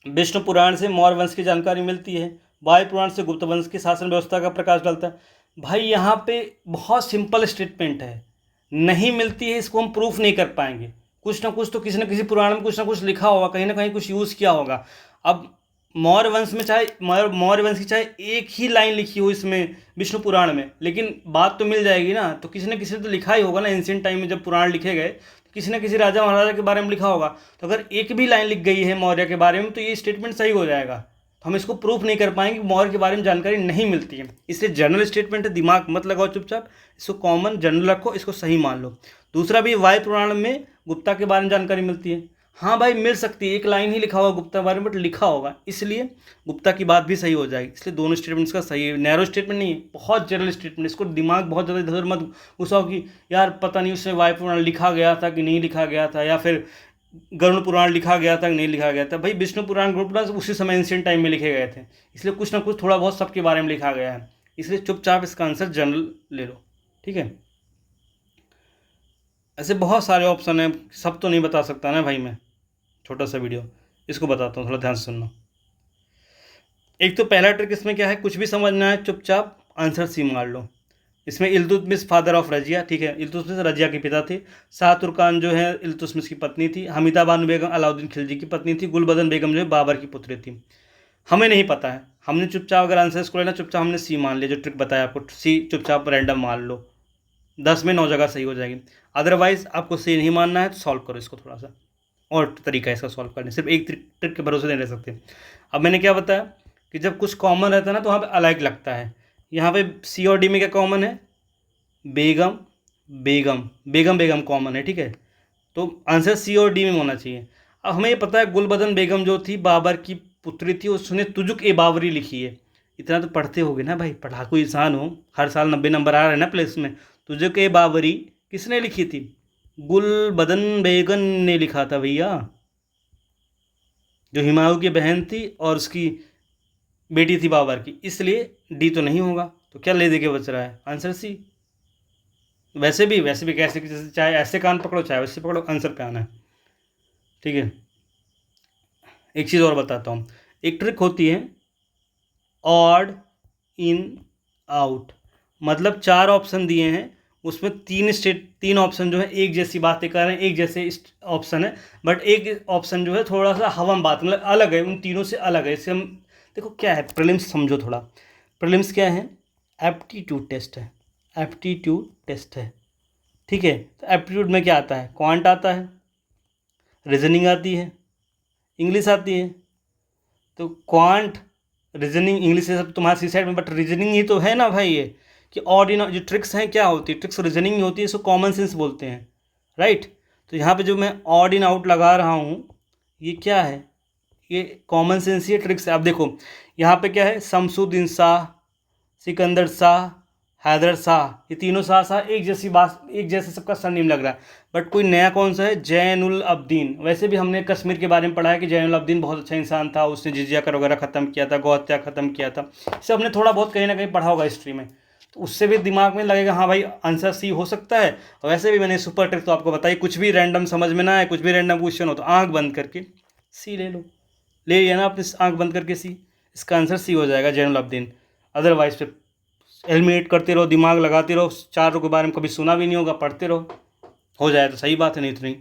विष्णु पुराण से मौर्य वंश की जानकारी मिलती है, वायु पुराण से गुप्त वंश की शासन व्यवस्था का प्रकाश डालता है। भाई यहाँ पे बहुत सिंपल स्टेटमेंट है, नहीं मिलती है इसको हम प्रूफ नहीं कर पाएंगे। कुछ ना कुछ तो किसी न किसी पुराण में कुछ ना कुछ लिखा होगा, कहीं ना कहीं कुछ यूज़ किया होगा। अब मौर्य वंश में चाहे मौर्य वंश की चाहे एक ही लाइन लिखी हो इसमें विष्णु पुराण में, लेकिन बात तो मिल जाएगी ना। तो किसी न किसी तो लिखा ही होगा ना, एंशियंट टाइम में जब पुराण लिखे गए तो किसी न किसी राजा महाराजा के बारे में लिखा होगा। तो अगर एक भी लाइन लिख गई है मौर्य के बारे में तो ये स्टेटमेंट सही हो जाएगा। तो हम इसको प्रूफ नहीं कर पाएंगे कि मौर्य के बारे में जानकारी नहीं मिलती है, इसलिए जनरल स्टेटमेंट है, दिमाग मत लगाओ, चुपचाप इसको कॉमन जनरल रखो, इसको सही मान लो। दूसरा भी, वायु पुराण में गुप्ता के बारे में जानकारी मिलती है। हाँ भाई मिल सकती है, एक लाइन ही लिखा होगा गुप्ता के बारे में, बट लिखा होगा, इसलिए गुप्ता की बात भी सही हो जाएगी। इसलिए दोनों स्टेटमेंट्स का सही है, नैरो स्टेटमेंट नहीं है, बहुत जनरल स्टेटमेंट। इसको दिमाग बहुत ज़्यादा इधर मत घुसाओ कि यार पता नहीं उससे वायु पुराण लिखा गया था कि नहीं लिखा गया था, या फिर गरुड़ पुराण लिखा गया था कि नहीं लिखा गया था। भाई विष्णु पुराण, गरुड़ पुराण उसी समय एंशिएंट टाइम में लिखे गए थे, इसलिए कुछ ना कुछ थोड़ा बहुत सबके बारे में लिखा गया है। इसलिए चुपचाप इसका आंसर जनरल ले लो, ठीक है। ऐसे बहुत सारे ऑप्शन हैं, सब तो नहीं बता सकता ना भाई मैं, छोटा सा वीडियो, इसको बताता हूँ, थोड़ा ध्यान से सुनना। एक तो पहला ट्रिक इसमें क्या है, कुछ भी समझना है चुपचाप आंसर सी मार लो। इसमें इल्तुतमिश फादर ऑफ रजिया, ठीक है, इल्तुतमिश रजिया के पिता थे। शाह तुर्कान जो है इल्तुतमिश की पत्नी थी। हमीदा बानो बेगम अलाउद्दीन खिलजी की पत्नी थी। गुलबदन बेगम जो है बाबर की पुत्री थी। हमें नहीं पता है, हमने चुपचाप अगर आंसर इसको लेना, चुपचाप हमने सी मान लिया, जो ट्रिक बताया आपको सी, चुपचाप रैंडम मान लो, 10 में 9 जगह सही हो जाएगी। अदरवाइज आपको सी नहीं मानना है तो सॉल्व करो इसको थोड़ा सा। और तरीका है इसका सॉल्व करने, सिर्फ एक ट्रिक के भरोसे नहीं रह सकते। अब मैंने क्या बताया कि जब कुछ कॉमन रहता है ना तो वहाँ पे अलग लगता है। यहाँ पे सी और डी में क्या कॉमन है, बेगम बेगम बेगम बेगम कॉमन है, ठीक है, तो आंसर सी और डी में होना चाहिए। अब हमें ये पता है गुलबदन बेगम जो थी बाबर की पुत्री थी, उसने तुजुक ए बाबरी लिखी है। इतना तो पढ़ते होगे ना भाई, पढ़ाकू इंसान हो, हर साल 90 नंबर आ रहे हैं ना प्लेस में। तुजुक ए बाबरी किसने लिखी थी, गुलबदन बेगम ने लिखा था भैया, जो हुमायूं की बहन थी और उसकी बेटी थी बाबर की, इसलिए डी तो नहीं होगा। तो क्या ले दे के बच रहा है, आंसर सी। वैसे भी कैसे जैसे चाहे ऐसे कान पकड़ो चाहे वैसे पकड़ो, आंसर पे आना है, ठीक है। एक चीज़ और बताता हूँ, एक ट्रिक होती है ऑड इन आउट, मतलब 4 ऑप्शन दिए हैं, उसमें 3 ऑप्शन जो है एक जैसी बातें कर रहे हैं, एक जैसे ऑप्शन है, बट एक ऑप्शन जो है थोड़ा सा हवा में बात, मतलब अलग है, उन तीनों से अलग है। इससे हम देखो क्या है, प्रीलिम्स समझो थोड़ा। प्रीलिम्स क्या है, एप्टीट्यूड टेस्ट है, एप्टीट्यूड टेस्ट है, ठीक है। तो एप्टीट्यूड में क्या आता है, क्वांट आता है, रीजनिंग आती है, इंग्लिश आती है। तो क्वांट, रीजनिंग, इंग्लिश ये सब तुम्हारा सी साइड में, बट रीजनिंग ही तो है ना भाई ये, कि ऑड इन जो ट्रिक्स हैं क्या होती है, ट्रिक्स रीजनिंग ही होती है, इसको कॉमन सेंस बोलते हैं, राइट। तो यहाँ पे जो मैं ऑड इन आउट लगा रहा हूँ ये क्या है, ये कॉमन सेंस ही ट्रिक्स है। अब देखो यहाँ पे क्या है, शमसुद्दीन शाह, सिकंदर शाह, हैदर शाह, ये तीनों शाह एक जैसी बात, एक जैसे सबका सरनेम लग रहा है, बट कोई नया कौन सा है, जैनुल अब्दीन। वैसे भी हमने कश्मीर के बारे में पढ़ा है कि जैनुल अब्दीन बहुत अच्छा इंसान था, उसने जिजिया कर वगैरह ख़त्म किया था, गौहत्या ख़त्म किया था, इसे हमने थोड़ा बहुत कहीं ना कहीं पढ़ा होगा हिस्ट्री में, तो उससे भी दिमाग में लगेगा हाँ भाई आंसर सी हो सकता है। और वैसे भी मैंने सुपर ट्रिक तो आपको बताई, कुछ भी रैंडम समझ में ना आए, कुछ भी रैंडम क्वेश्चन हो तो आँख बंद करके सी ले लो, ले लिया ना आपने आँख बंद करके सी, इसका आंसर सी हो जाएगा, जैनुल अब्दीन। अदरवाइज फिर एलिमिनेट करते रहो, दिमाग लगाते रहो, 4 के बारे में कभी सुना भी नहीं होगा, पढ़ते रहो, हो जाए तो सही बात है, नहीं तो नहीं।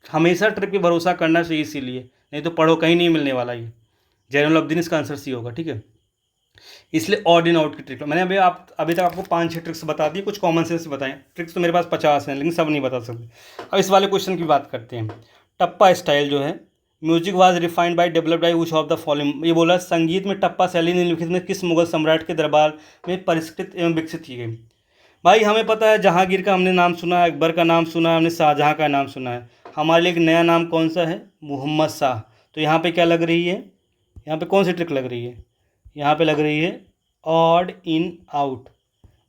हमेशा ट्रिक पे भरोसा करना चाहिए, इसीलिए नहीं तो पढ़ो कहीं नहीं मिलने वाला ये। जैनुल अब्दीन इसका आंसर सी होगा, ठीक है। इसलिए ऑड इन आउट की ट्रिक मैंने अभी तक आपको 5-6 ट्रिक्स बता दी, कुछ कॉमन सेंस बताएं। ट्रिक्स तो मेरे पास 50 हैं लेकिन सब नहीं बता सकते। अब इस वाले क्वेश्चन की बात करते हैं। टप्पा स्टाइल जो है, music was refined by developed by which of the following, ये बोला संगीत में टप्पा शैली निम्नलिखित में किस मुगल सम्राट के दरबार में परिष्कृत एवं विकसित की गई। भाई हमें पता है जहांगीर का हमने नाम सुना है, अकबर का नाम सुना है, हमने शाहजहाँ का नाम सुना है, हमारे लिए एक नया नाम कौन सा है, मोहम्मद शाह। तो यहाँ पे क्या लग रही है, यहाँ पे कौन सी ट्रिक लग रही है, यहाँ पे लग रही है ऑड इन आउट,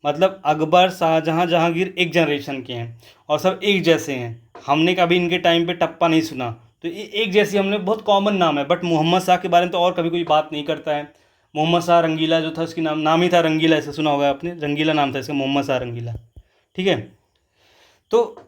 मतलब अकबर शाहजहाँ जहांगीर एक जनरेशन के हैं और सब एक जैसे हैं, हमने कभी इनके टाइम पे टप्पा नहीं सुना, तो ये एक जैसी, हमने बहुत कॉमन नाम है। बट मोहम्मद शाह के बारे में तो और कभी कोई बात नहीं करता है। मोहम्मद शाह रंगीला जो था उसकी नाम ही था रंगीला, ऐसे सुना होगा आपने, रंगीला नाम था इसका, मोहम्मद शाह रंगीला, ठीक है। तो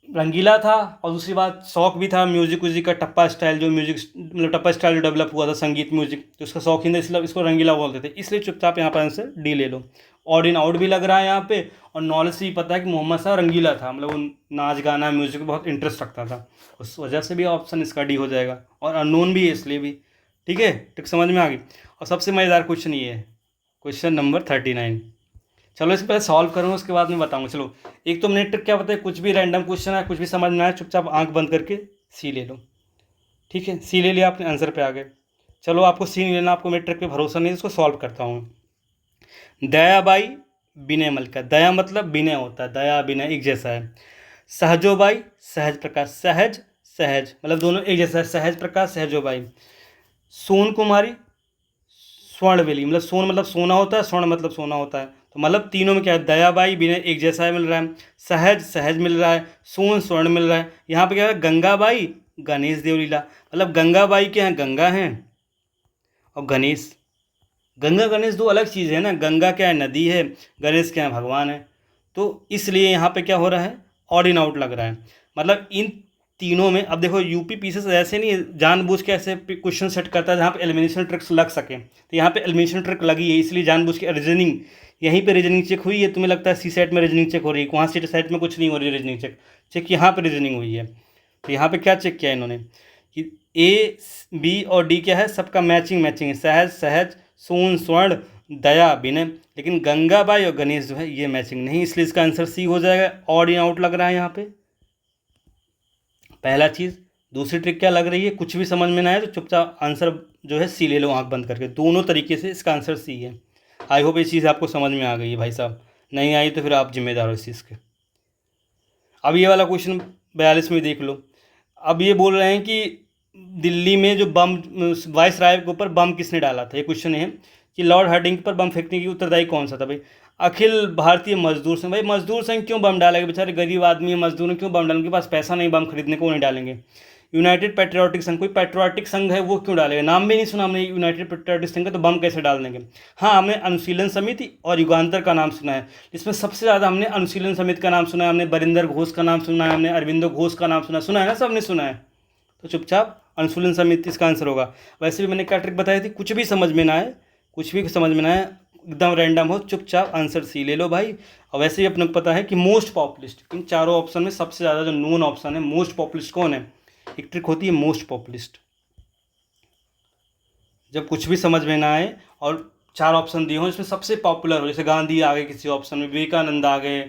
रंगीला था और दूसरी बात शौक भी था म्यूजिक व्यूजिक का, टप्पा स्टाइल जो म्यूजिक मतलब टप्पा स्टाइल जो डेवलप हुआ था संगीत म्यूजिक, तो उसका शौकीन था, इसलिए इसको रंगीला बोलते थे, इसलिए चुपचाप यहाँ पर आंसर डी ले लो। ऑड इन आउट भी लग रहा है यहाँ पे, और नॉलेज से भी पता है कि मोहम्मद शाह रंगीला था, मतलब वो नाच गाना म्यूजिक में बहुत इंटरेस्ट रखता था, उस वजह से भी ऑप्शन इसका डी हो जाएगा, और अननोन भी है इसलिए भी, ठीक है। ट्रिक समझ में आ गई। और सबसे मज़ेदार क्वेश्चन ये है, क्वेश्चन नंबर 39। चलो इसके पहले सॉल्व करूँगा उसके बाद मैं बताऊँगा। चलो एक तो मैंने ट्रिक क्या बताया, कुछ भी रैंडम क्वेश्चन है, कुछ भी समझ में आए चुपचाप आंख बंद करके सी ले लो, ठीक है। सी ले लिया आपने, आंसर पे आ गए। चलो आपको सी नहीं लेना, आपको मेरे ट्रिक पे भरोसा नहीं है, इसको सॉल्व करता हूँ। दयाबाई विनय मल्लिका, दया मतलब विनय होता है, दया विनय एक जैसा है। सहजोबाई सहज प्रकाश, सहज सहज मतलब दोनों एक जैसा है, सहज प्रकाश सहजोबाई। सोन कुमारी स्वर्णवेली, मतलब सोन मतलब सोना होता है, स्वर्ण मतलब सोना होता है, तो मतलब तीनों में क्या है, दयाबाई विनय एक जैसा है मिल रहा है, सहज सहज मिल रहा है, सोन स्वर्ण मिल रहा है। यहाँ पे क्या है, गंगाबाई गणेश देवलीला, मतलब गंगाबाई क्या है, गंगा हैं, और गणेश, गंगा गणेश दो अलग चीज़ है ना, गंगा क्या है नदी है, गणेश क्या है भगवान है, तो इसलिए यहाँ पे क्या हो रहा है, ऑड इन आउट लग रहा है। मतलब इन तीनों में, अब देखो यूपी पीसीएस ऐसे नहीं जानबूझ के ऐसे क्वेश्चन सेट करता है जहाँ पे एलिमिनेशन ट्रिक्स लग सके, तो यहाँ पे एलिमिनेशन ट्रिक लगी है, इसलिए जानबूझ के रीजनिंग, यहीं पे रीजनिंग चेक हुई है। तुम्हें लगता है सी सेट में रीजनिंग चेक हो रही है, वहाँ सी सेट में कुछ नहीं हो रही है रीजनिंग चेक, चेक यहाँ पे रीजनिंग हुई है। तो यहाँ पे क्या चेक किया इन्होंने कि ए बी और डी क्या है, सबका मैचिंग मैचिंग है, सहज सहज, सोन स्वर्ण, दया विनय, लेकिन गंगाबाई और गणेश जो है ये मैचिंग नहीं, इसलिए इसका आंसर सी हो जाएगा, ऑड इन आउट लग रहा है यहाँ पे। पहला चीज़ दूसरी ट्रिक क्या लग रही है, कुछ भी समझ में ना आए तो चुपचाप आंसर जो है सी ले लो आंख बंद करके। दोनों तरीके से इसका आंसर सी है। आई होप ये चीज़ आपको समझ में आ गई है भाई साहब। नहीं आई तो फिर आप जिम्मेदार हो इस चीज़ के। अब ये वाला क्वेश्चन 42 में देख लो। अब ये बोल रहे हैं कि दिल्ली में जो बम वाइस राय के ऊपर बम किसने डाला था, ये क्वेश्चन है कि लॉर्ड हार्डिंग पर बम फेंकने की उत्तरदायी कौन सा था भाई। अखिल भारतीय मजदूर संघ। भाई मजदूर संघ क्यों बम डालेगा, बेचारे गरीब आदमी है, मजदूर हैं, क्यों बम डालेंगे, उनके पास पैसा नहीं बम खरीदने को, नहीं डालेंगे। यूनाइटेड पेट्रियाटिक संघ, कोई पेट्रियाटिक संघ है वो क्यों डालेगा, नाम भी नहीं सुना हमने यूनाइटेड पेट्रियाटिक संघ का, तो बम कैसे डाल देंगे। हाँ, हमने अनुशीलन समिति और युगांतर का नाम सुना है, इसमें सबसे ज़्यादा हमने अनुशीलन समिति का नाम सुना है, हमने बरिंदर घोष का नाम सुना है, हमने अरविंदो घोष का नाम सुना है ना, सबने सुना है। तो चुपचाप अनुशीलन समिति इसका आंसर होगा। वैसे भी मैंने क्या ट्रिक बताई थी, कुछ भी समझ में ना आए, कुछ भी समझ में ना आए, एकदम रैंडम हो, चुपचाप आंसर सी ले लो भाई। और वैसे भी अपने को पता है कि मोस्ट पॉपुलिस्ट, इन चारों ऑप्शन में सबसे ज़्यादा जो नोन ऑप्शन है मोस्ट पॉपुलिस्ट कौन है। एक ट्रिक होती है मोस्ट पॉपुलिस्ट, जब कुछ भी समझ में ना आए और चार ऑप्शन दिए हों इसमें सबसे पॉपुलर हो, जैसे गांधी आ गए किसी ऑप्शन में, विवेकानंद आ गए,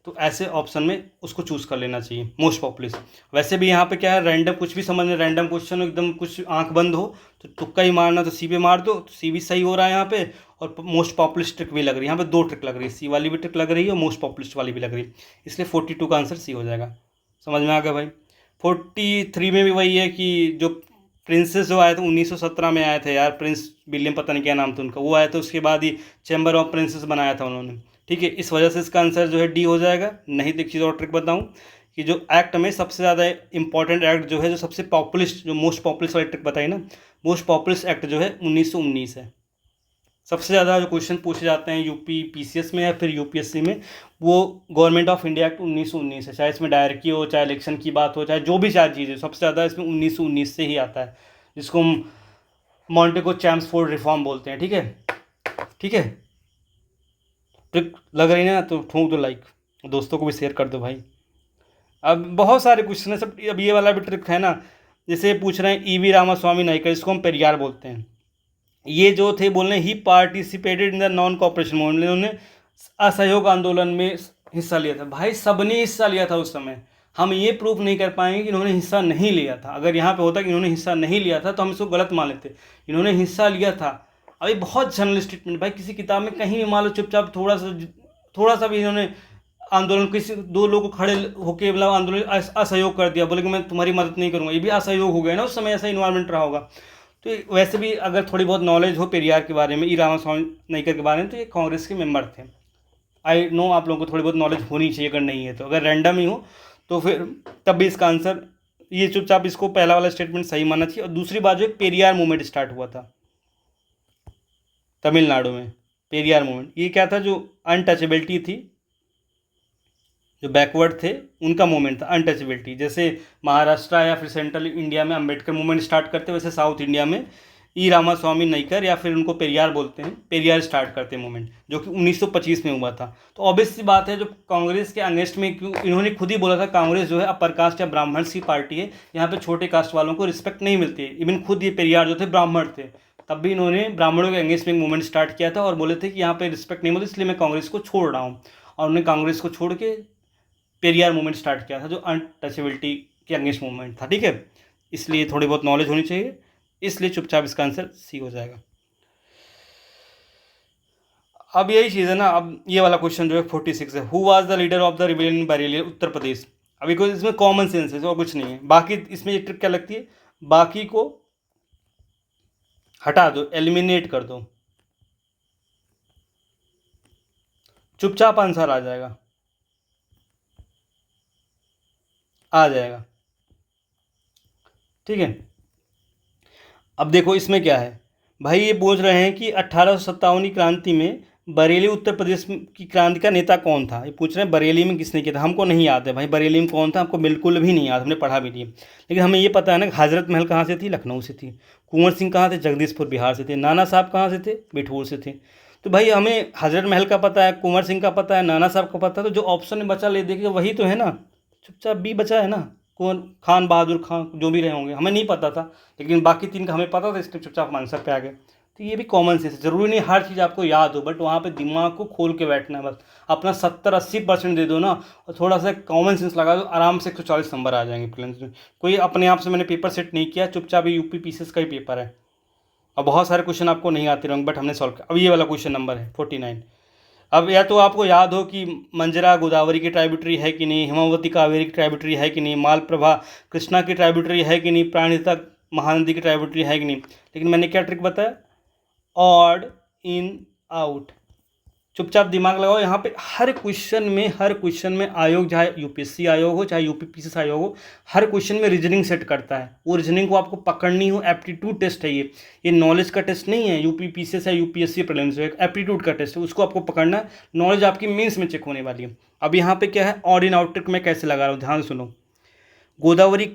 तो ऐसे ऑप्शन में उसको चूज़ कर लेना चाहिए मोस्ट पॉपुलिस्ट। वैसे भी यहाँ पे क्या है, रैंडम कुछ भी समझ में, रैंडम क्वेश्चन एकदम कुछ आंख बंद हो तो तुक्का ही मारना, तो सी पे मार दो, तो सी भी सही हो रहा है यहाँ पे, और मोस्ट पॉपुलिस्ट ट्रिक भी लग रही है। यहाँ पे दो ट्रिक लग रही है, सी वाली भी ट्रिक लग रही है और मोस्ट पॉपुलिस्ट वाली भी लग रही है, इसलिए 42 का आंसर सी हो जाएगा। समझ में आ गया भाई। 43 में भी वही है कि जो प्रिंसेस जो आए थे 1917 में आए थे यार, प्रिंस विलियम पता नहीं क्या नाम था उनका, वो आए थे, उसके बाद ही चैम्बर ऑफ प्रिंसेस बनाया था उन्होंने। ठीक है, इस वजह से इसका आंसर जो है डी हो जाएगा। नहीं तो एक चीज़ और ट्रिक बताऊं कि जो एक्ट में सबसे ज़्यादा इंपॉर्टेंट एक्ट जो है, जो सबसे पॉपुलिस्ट, जो मोस्ट पॉपुलिस्ट वाली ट्रिक बताई ना, मोस्ट पॉपुलिस्ट एक्ट जो है 1919 है। सबसे ज़्यादा जो क्वेश्चन पूछे जाते हैं यूपी पीसीएस में या फिर यूपीएससी में, वो गवर्नमेंट ऑफ इंडिया एक्ट 1919 है। चाहे इसमें डायरेक्टरी हो, चाहे इलेक्शन की बात हो, चाहे जो भी चार चीज़ है, सबसे ज़्यादा इसमें 1919 से ही आता है, जिसको हम मॉन्टेगो चैम्सफोर्ड रिफॉर्म बोलते हैं। ठीक है, ठीक है, ट्रिक लग रही ना तो ठोक दो लाइक, दोस्तों को भी शेयर कर दो भाई। अब बहुत सारे क्वेश्चन है सब। अब ये वाला भी ट्रिक है ना, जैसे पूछ रहे हैं ईवी रामास्वामी नायकर, इसको हम पेरियार बोलते हैं, ये जो थे बोल रहे हैं he participated in the non cooperation movement, इन्होंने असहयोग आंदोलन में हिस्सा लिया था। भाई सबने हिस्सा लिया था उस समय, हम ये प्रूफ नहीं कर पाएंगे कि इन्होंने हिस्सा नहीं लिया था। अगर यहाँ पे होता कि इन्होंने हिस्सा नहीं लिया था तो हम इसको गलत मान लेते, इन्होंने हिस्सा लिया था। अभी बहुत जनरल स्टेटमेंट भाई, किसी किताब में कहीं भी मान लो चुपचाप थोड़ा सा भी इन्होंने आंदोलन, किसी दो लोग को खड़े होकर मतलब आंदोलन असहयोग कर दिया, बोले कि मैं तुम्हारी मदद नहीं करूँगा, ये भी असहयोग हो गया ना, उस समय ऐसा इन्वायरमेंट रहा होगा। तो वैसे भी अगर थोड़ी बहुत नॉलेज हो पेरियार के बारे में, ई रामास्वामी नायकर के बारे में, तो ये कांग्रेस के मेंबर थे। आई नो आप लोगों को थोड़ी बहुत नॉलेज होनी चाहिए, अगर नहीं है तो, अगर रैंडम ही हो तो फिर तब भी इसका आंसर ये, चुपचाप इसको पहला वाला स्टेटमेंट सही मानना चाहिए। और दूसरी बात जो पेरियार मूवमेंट स्टार्ट हुआ था तमिलनाडु में, पेरियार मूवमेंट, ये क्या था, जो अनटचेबिलिटी थी, जो बैकवर्ड थे उनका मूवमेंट था, अनटचेबिलिटी। जैसे महाराष्ट्र या फिर सेंट्रल इंडिया में अम्बेडकर मूवमेंट स्टार्ट करते, वैसे साउथ इंडिया में ई रामास्वामी नायकर या फिर उनको पेरियार बोलते हैं, पेरियार स्टार्ट करते हैं मूवमेंट, जो कि 1925 में हुआ था। तो ऑब्वियस सी बात है, जो कांग्रेस के अगेंस्ट में, क्यों इन्होंने खुद ही बोला था कांग्रेस जो है अपर कास्ट या ब्राह्मण की पार्टी है, यहाँ पे छोटे कास्ट वालों को रिस्पेक्ट नहीं मिलती है। इवन खुद ये पेरियार जो थे ब्राह्मण थे, तब भी इन्होंने ब्राह्मणों के अगेंस्ट में मूवमेंट स्टार्ट किया था और बोले थे कि यहाँ पे रिस्पेक्ट नहीं मिलती, इसलिए मैं कांग्रेस को छोड़ रहा हूँ। और उन्होंने कांग्रेस को छोड़ के पेरियार मूवमेंट स्टार्ट किया था, जो अनटचेबिलिटी के अगेंस्ट मूवमेंट था। ठीक है, इसलिए थोड़ी बहुत नॉलेज होनी चाहिए, इसलिए चुपचाप इसका आंसर सी हो जाएगा। अब यही चीज़ है ना। अब ये वाला क्वेश्चन जो है 46 है, who was the leader of the rebellion in Bareilly, Uttar Pradesh. अभी कोई इसमें कॉमन सेंस है और कुछ नहीं है, बाकी इसमें ये ट्रिक क्या लगती है, बाकी को हटा दो, एलिमिनेट कर दो, चुपचाप आंसर आ जाएगा, आ जाएगा। ठीक है, अब देखो इसमें क्या है भाई, ये पूछ रहे हैं कि 1857 क्रांति में बरेली उत्तर प्रदेश की क्रांति का नेता कौन था। ये पूछ रहे हैं बरेली में किसने किया था। हमको नहीं याद है भाई बरेली में कौन था, हमको बिल्कुल भी नहीं याद, हमने पढ़ा भी नहीं। लेकिन हमें ये पता है ना, हजरत महल कहाँ से थी, लखनऊ से थी। कुंवर सिंह कहाँ थे, जगदीशपुर बिहार से थे। नाना साहब कहाँ से थे, बिठूर से थे। तो भाई हमें हजरत महल का पता है, कुंवर सिंह का पता है, नाना साहब का पता है, तो जो ऑप्शन में बचा ले देखिए वही तो है ना, चुपचाप बी बचा है ना, कौन, खान बहादुर खान, जो भी रहे होंगे, हमें नहीं पता था, लेकिन बाकी तीन का हमें पता था, इसलिए चुपचाप हम आंसर पे आ गए। तो ये भी कॉमन सेंस है। ज़रूरी नहीं हर चीज़ आपको याद हो, बट वहाँ पे दिमाग को खोल के बैठना है बस। अपना 70-80% दे दो ना, और थोड़ा सा कॉमन सेंस लगा दो, आराम से 140 नंबर आ जाएंगे प्रीलिम्स में। कोई अपने आप से मैंने पेपर सेट नहीं किया, चुपचाप यूपी पीसीएस का ही पेपर है और बहुत सारे क्वेश्चन आपको नहीं आते रहेंगे, बट हमने सॉल्व किया। अब ये वाला क्वेश्चन नंबर है 49। अब या तो आपको याद हो कि मंजरा गोदावरी की ट्राइब्यूटरी है कि नहीं, हिमावती कावेरी की ट्राइब्यूटरी है कि नहीं, मालप्रभा कृष्णा की ट्राइब्यूटरी है कि नहीं, प्राणहिता महानदी की ट्राइब्यूटरी है कि नहीं। लेकिन मैंने क्या ट्रिक बताया, ऑड इन आउट। चुपचाप दिमाग लगाओ। यहाँ पे हर क्वेश्चन में आयोग, चाहे यूपीएससी आयोग हो चाहे यूपी पीसीएस आयोग हो, हर क्वेश्चन में रीजनिंग सेट करता है। वो रीजनिंग को आपको पकड़नी हो, एप्टीट्यूड टेस्ट है ये नॉलेज का टेस्ट नहीं है। यूपी पीसीएस या यूपीएससी प्रीलिम्स एक एप्टीट्यूड का टेस्ट है, उसको आपको पकड़ना है। नॉलेज आपकी मेंस में चेक होने वाली है। अब यहाँ पे क्या है, ऑड इन आउट ट्रिक मैं कैसे लगा रहा हूँ, ध्यान सुनो। गोदावरी,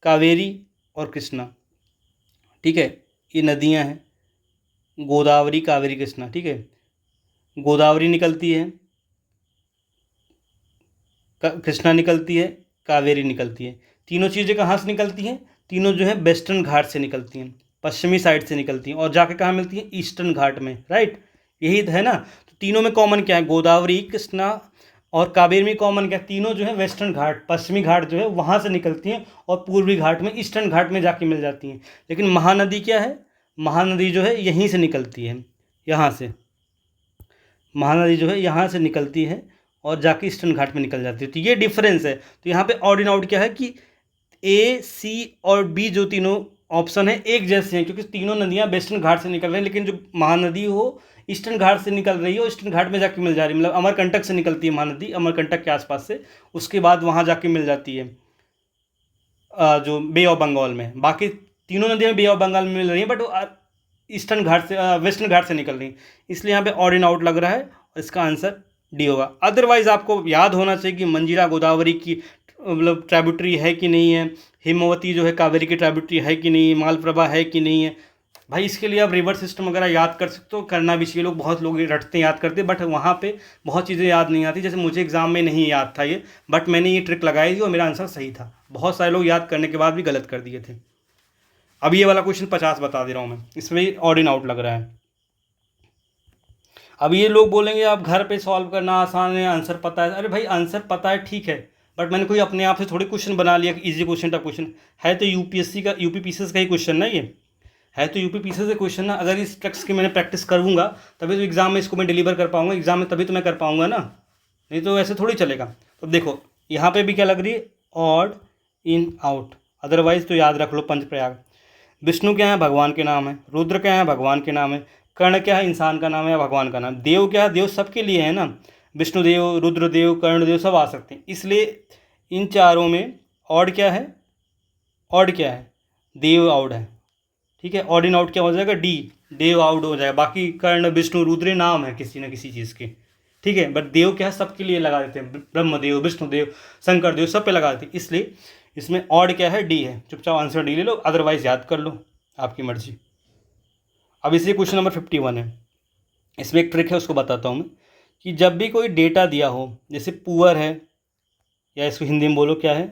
कावेरी और कृष्णा, ठीक है, ये नदियाँ हैं। गोदावरी, कावेरी, कृष्णा, ठीक है। गोदावरी निकलती है, कृष्णा निकलती है, कावेरी निकलती है। तीनों चीज़ें कहाँ से निकलती हैं, तीनों जो है वेस्टर्न घाट से निकलती हैं, पश्चिमी साइड से निकलती हैं, और जाके कहाँ मिलती हैं, ईस्टर्न घाट में, राइट। यही है ना। तो तीनों में कॉमन क्या है, गोदावरी, कृष्णा और कावेरी में कॉमन क्या है, तीनों जो है वेस्टर्न घाट, पश्चिमी घाट जो है वहाँ से निकलती हैं और पूर्वी घाट में, ईस्टर्न घाट में जाके मिल जाती हैं। लेकिन महानदी क्या है, महानदी जो है यहीं से निकलती है, यहाँ से महानदी जो है यहाँ से निकलती है और जाके ईस्टर्न घाट में निकल जाती है। तो ये डिफरेंस है। तो यहाँ पे ऑड इन आउट क्या है कि ए, सी और बी जो तीनों ऑप्शन है एक जैसे हैं, क्योंकि तीनों नदियाँ वेस्टर्न घाट से निकल रही हैं। लेकिन जो महानदी हो ईस्टर्न घाट से निकल रही है और ईस्टर्न घाट में जाके मिल जा रही है, मतलब अमरकंटक से निकलती है महानदी, अमरकंटक के आसपास से, उसके बाद वहाँ जाके मिल जाती है जो बे ऑफ बंगाल में। बाकी तीनों नदियाँ बे ऑफ बंगाल में मिल रही हैं, बट ईस्टर्न घाट से, वेस्टर्न घाट से निकल रही, इसलिए यहाँ पे ऑड इन आउट लग रहा है और इसका आंसर डी होगा। अदरवाइज आपको याद होना चाहिए कि मंजीरा गोदावरी की मतलब ट्राइब्यूटरी है कि नहीं है, हिमवती जो है कावेरी की ट्राइब्यूटरी है कि नहीं, मालप्रभा है कि नहीं है। भाई इसके लिए आप रिवर सिस्टम वगैरह याद कर सकते हो, करना भी चाहिए। लोग, बहुत लोग रटते याद करते, बट वहाँ पे बहुत चीज़ें याद नहीं आती। जैसे मुझे एग्जाम में नहीं याद था ये, बट मैंने ये ट्रिक लगाई थी और मेरा आंसर सही था। बहुत सारे लोग याद करने के बाद भी गलत कर दिए थे। अब ये वाला क्वेश्चन 50 बता दे रहा हूँ मैं, इसमें ऑड इन आउट लग रहा है। अब ये लोग बोलेंगे आप घर पे सॉल्व करना आसान है, आंसर पता है। अरे भाई आंसर पता है ठीक है, बट मैंने कोई अपने आप से थोड़ी क्वेश्चन बना लिया कि इजी क्वेश्चन टफ क्वेश्चन है। तो यूपीएससी का, यूपी पीसीएस का ही क्वेश्चन ना, ये है तो यूपी पीसीएस का क्वेश्चन ना। अगर इस ट्रिक्स की मैंने प्रैक्टिस करूँगा तभी तो एग्जाम में इसको मैं डिलीवर कर पाऊँगा, एग्जाम में तभी तो मैं कर पाऊँगा ना, नहीं तो ऐसे थोड़ी चलेगा। तो देखो यहाँ पे भी क्या लग रही है, ऑड इन आउट। अदरवाइज तो याद रख लो पंचप्रयाग। विष्णु क्या है, भगवान के नाम है। रुद्र क्या है, भगवान के नाम है। कर्ण क्या है, इंसान का नाम है या भगवान का नाम। देव क्या है, देव सबके लिए है ना, विष्णुदेव, रुद्रदेव, कर्णदेव सब आ सकते हैं। इसलिए इन चारों में ऑड क्या है, ऑड क्या है, देव आउट है, ठीक है। ऑड इन आउट क्या हो जाएगा, डी, देव आउट हो जाएगा। बाकी कर्ण, विष्णु, रुद्र नाम है किसी न किसी चीज़ के, ठीक है। बट देव क्या है, सबके लिए लगा देते हैं, ब्रह्मदेव, विष्णुदेव, शंकर देव सब पे लगा देते हैं। इसलिए इसमें ऑड क्या है, डी है। चुपचाप आंसर डी ले लो, अदरवाइज याद कर लो, आपकी मर्जी। अब इसी क्वेश्चन नंबर 51 है। इसमें एक ट्रिक है, उसको बताता हूँ मैं, कि जब भी कोई डेटा दिया हो, जैसे पुअर है, या इसको हिंदी में बोलो क्या है,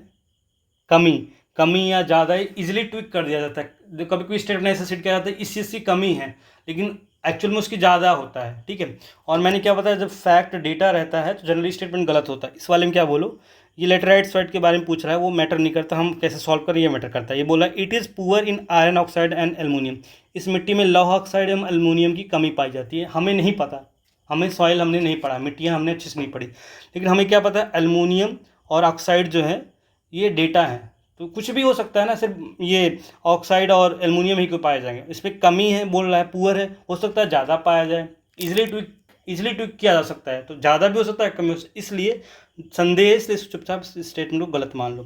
कमी, कमी या ज़्यादा, इजीली ट्विक कर दिया जाता है। कभी कोई स्टेटमेंट ऐसा सेट किया जाता है इस चीज़ की कमी है, लेकिन एक्चुअल में उसकी ज़्यादा होता है, ठीक है। और मैंने क्या बताया, जब फैक्ट डेटा रहता है तो जनरली स्टेटमेंट गलत होता है। इस वाले में क्या बोलो, ये लेटराइट स्वेट के बारे में पूछ रहा है, वो मैटर नहीं करता, हम कैसे सॉल्व करें ये मैटर करता है। ये बोला it is poor in iron oxide and aluminium, इस मिट्टी में लौह ऑक्साइड एवं एल्युमिनियम की कमी पाई जाती है। हमें नहीं पता, हमें सॉइल हमने नहीं पढ़ा, मिट्टियाँ हमने अच्छे से नहीं पढ़ी, लेकिन हमें क्या पता है, एल्युमिनियम और ऑक्साइड जो है ये डेटा है। तो कुछ भी हो सकता है ना, सिर्फ ये ऑक्साइड और एल्युमिनियम ही को पाए जाएंगे। इस पर कमी है बोल रहा है, पुअर है, हो सकता है ज़्यादा पाया जाए, इजिली ट्विक किया जा सकता है, तो ज़्यादा भी हो सकता है, कमी हो सकता है। इसलिए संदेह से चुपचाप स्टेटमेंट को गलत मान लो।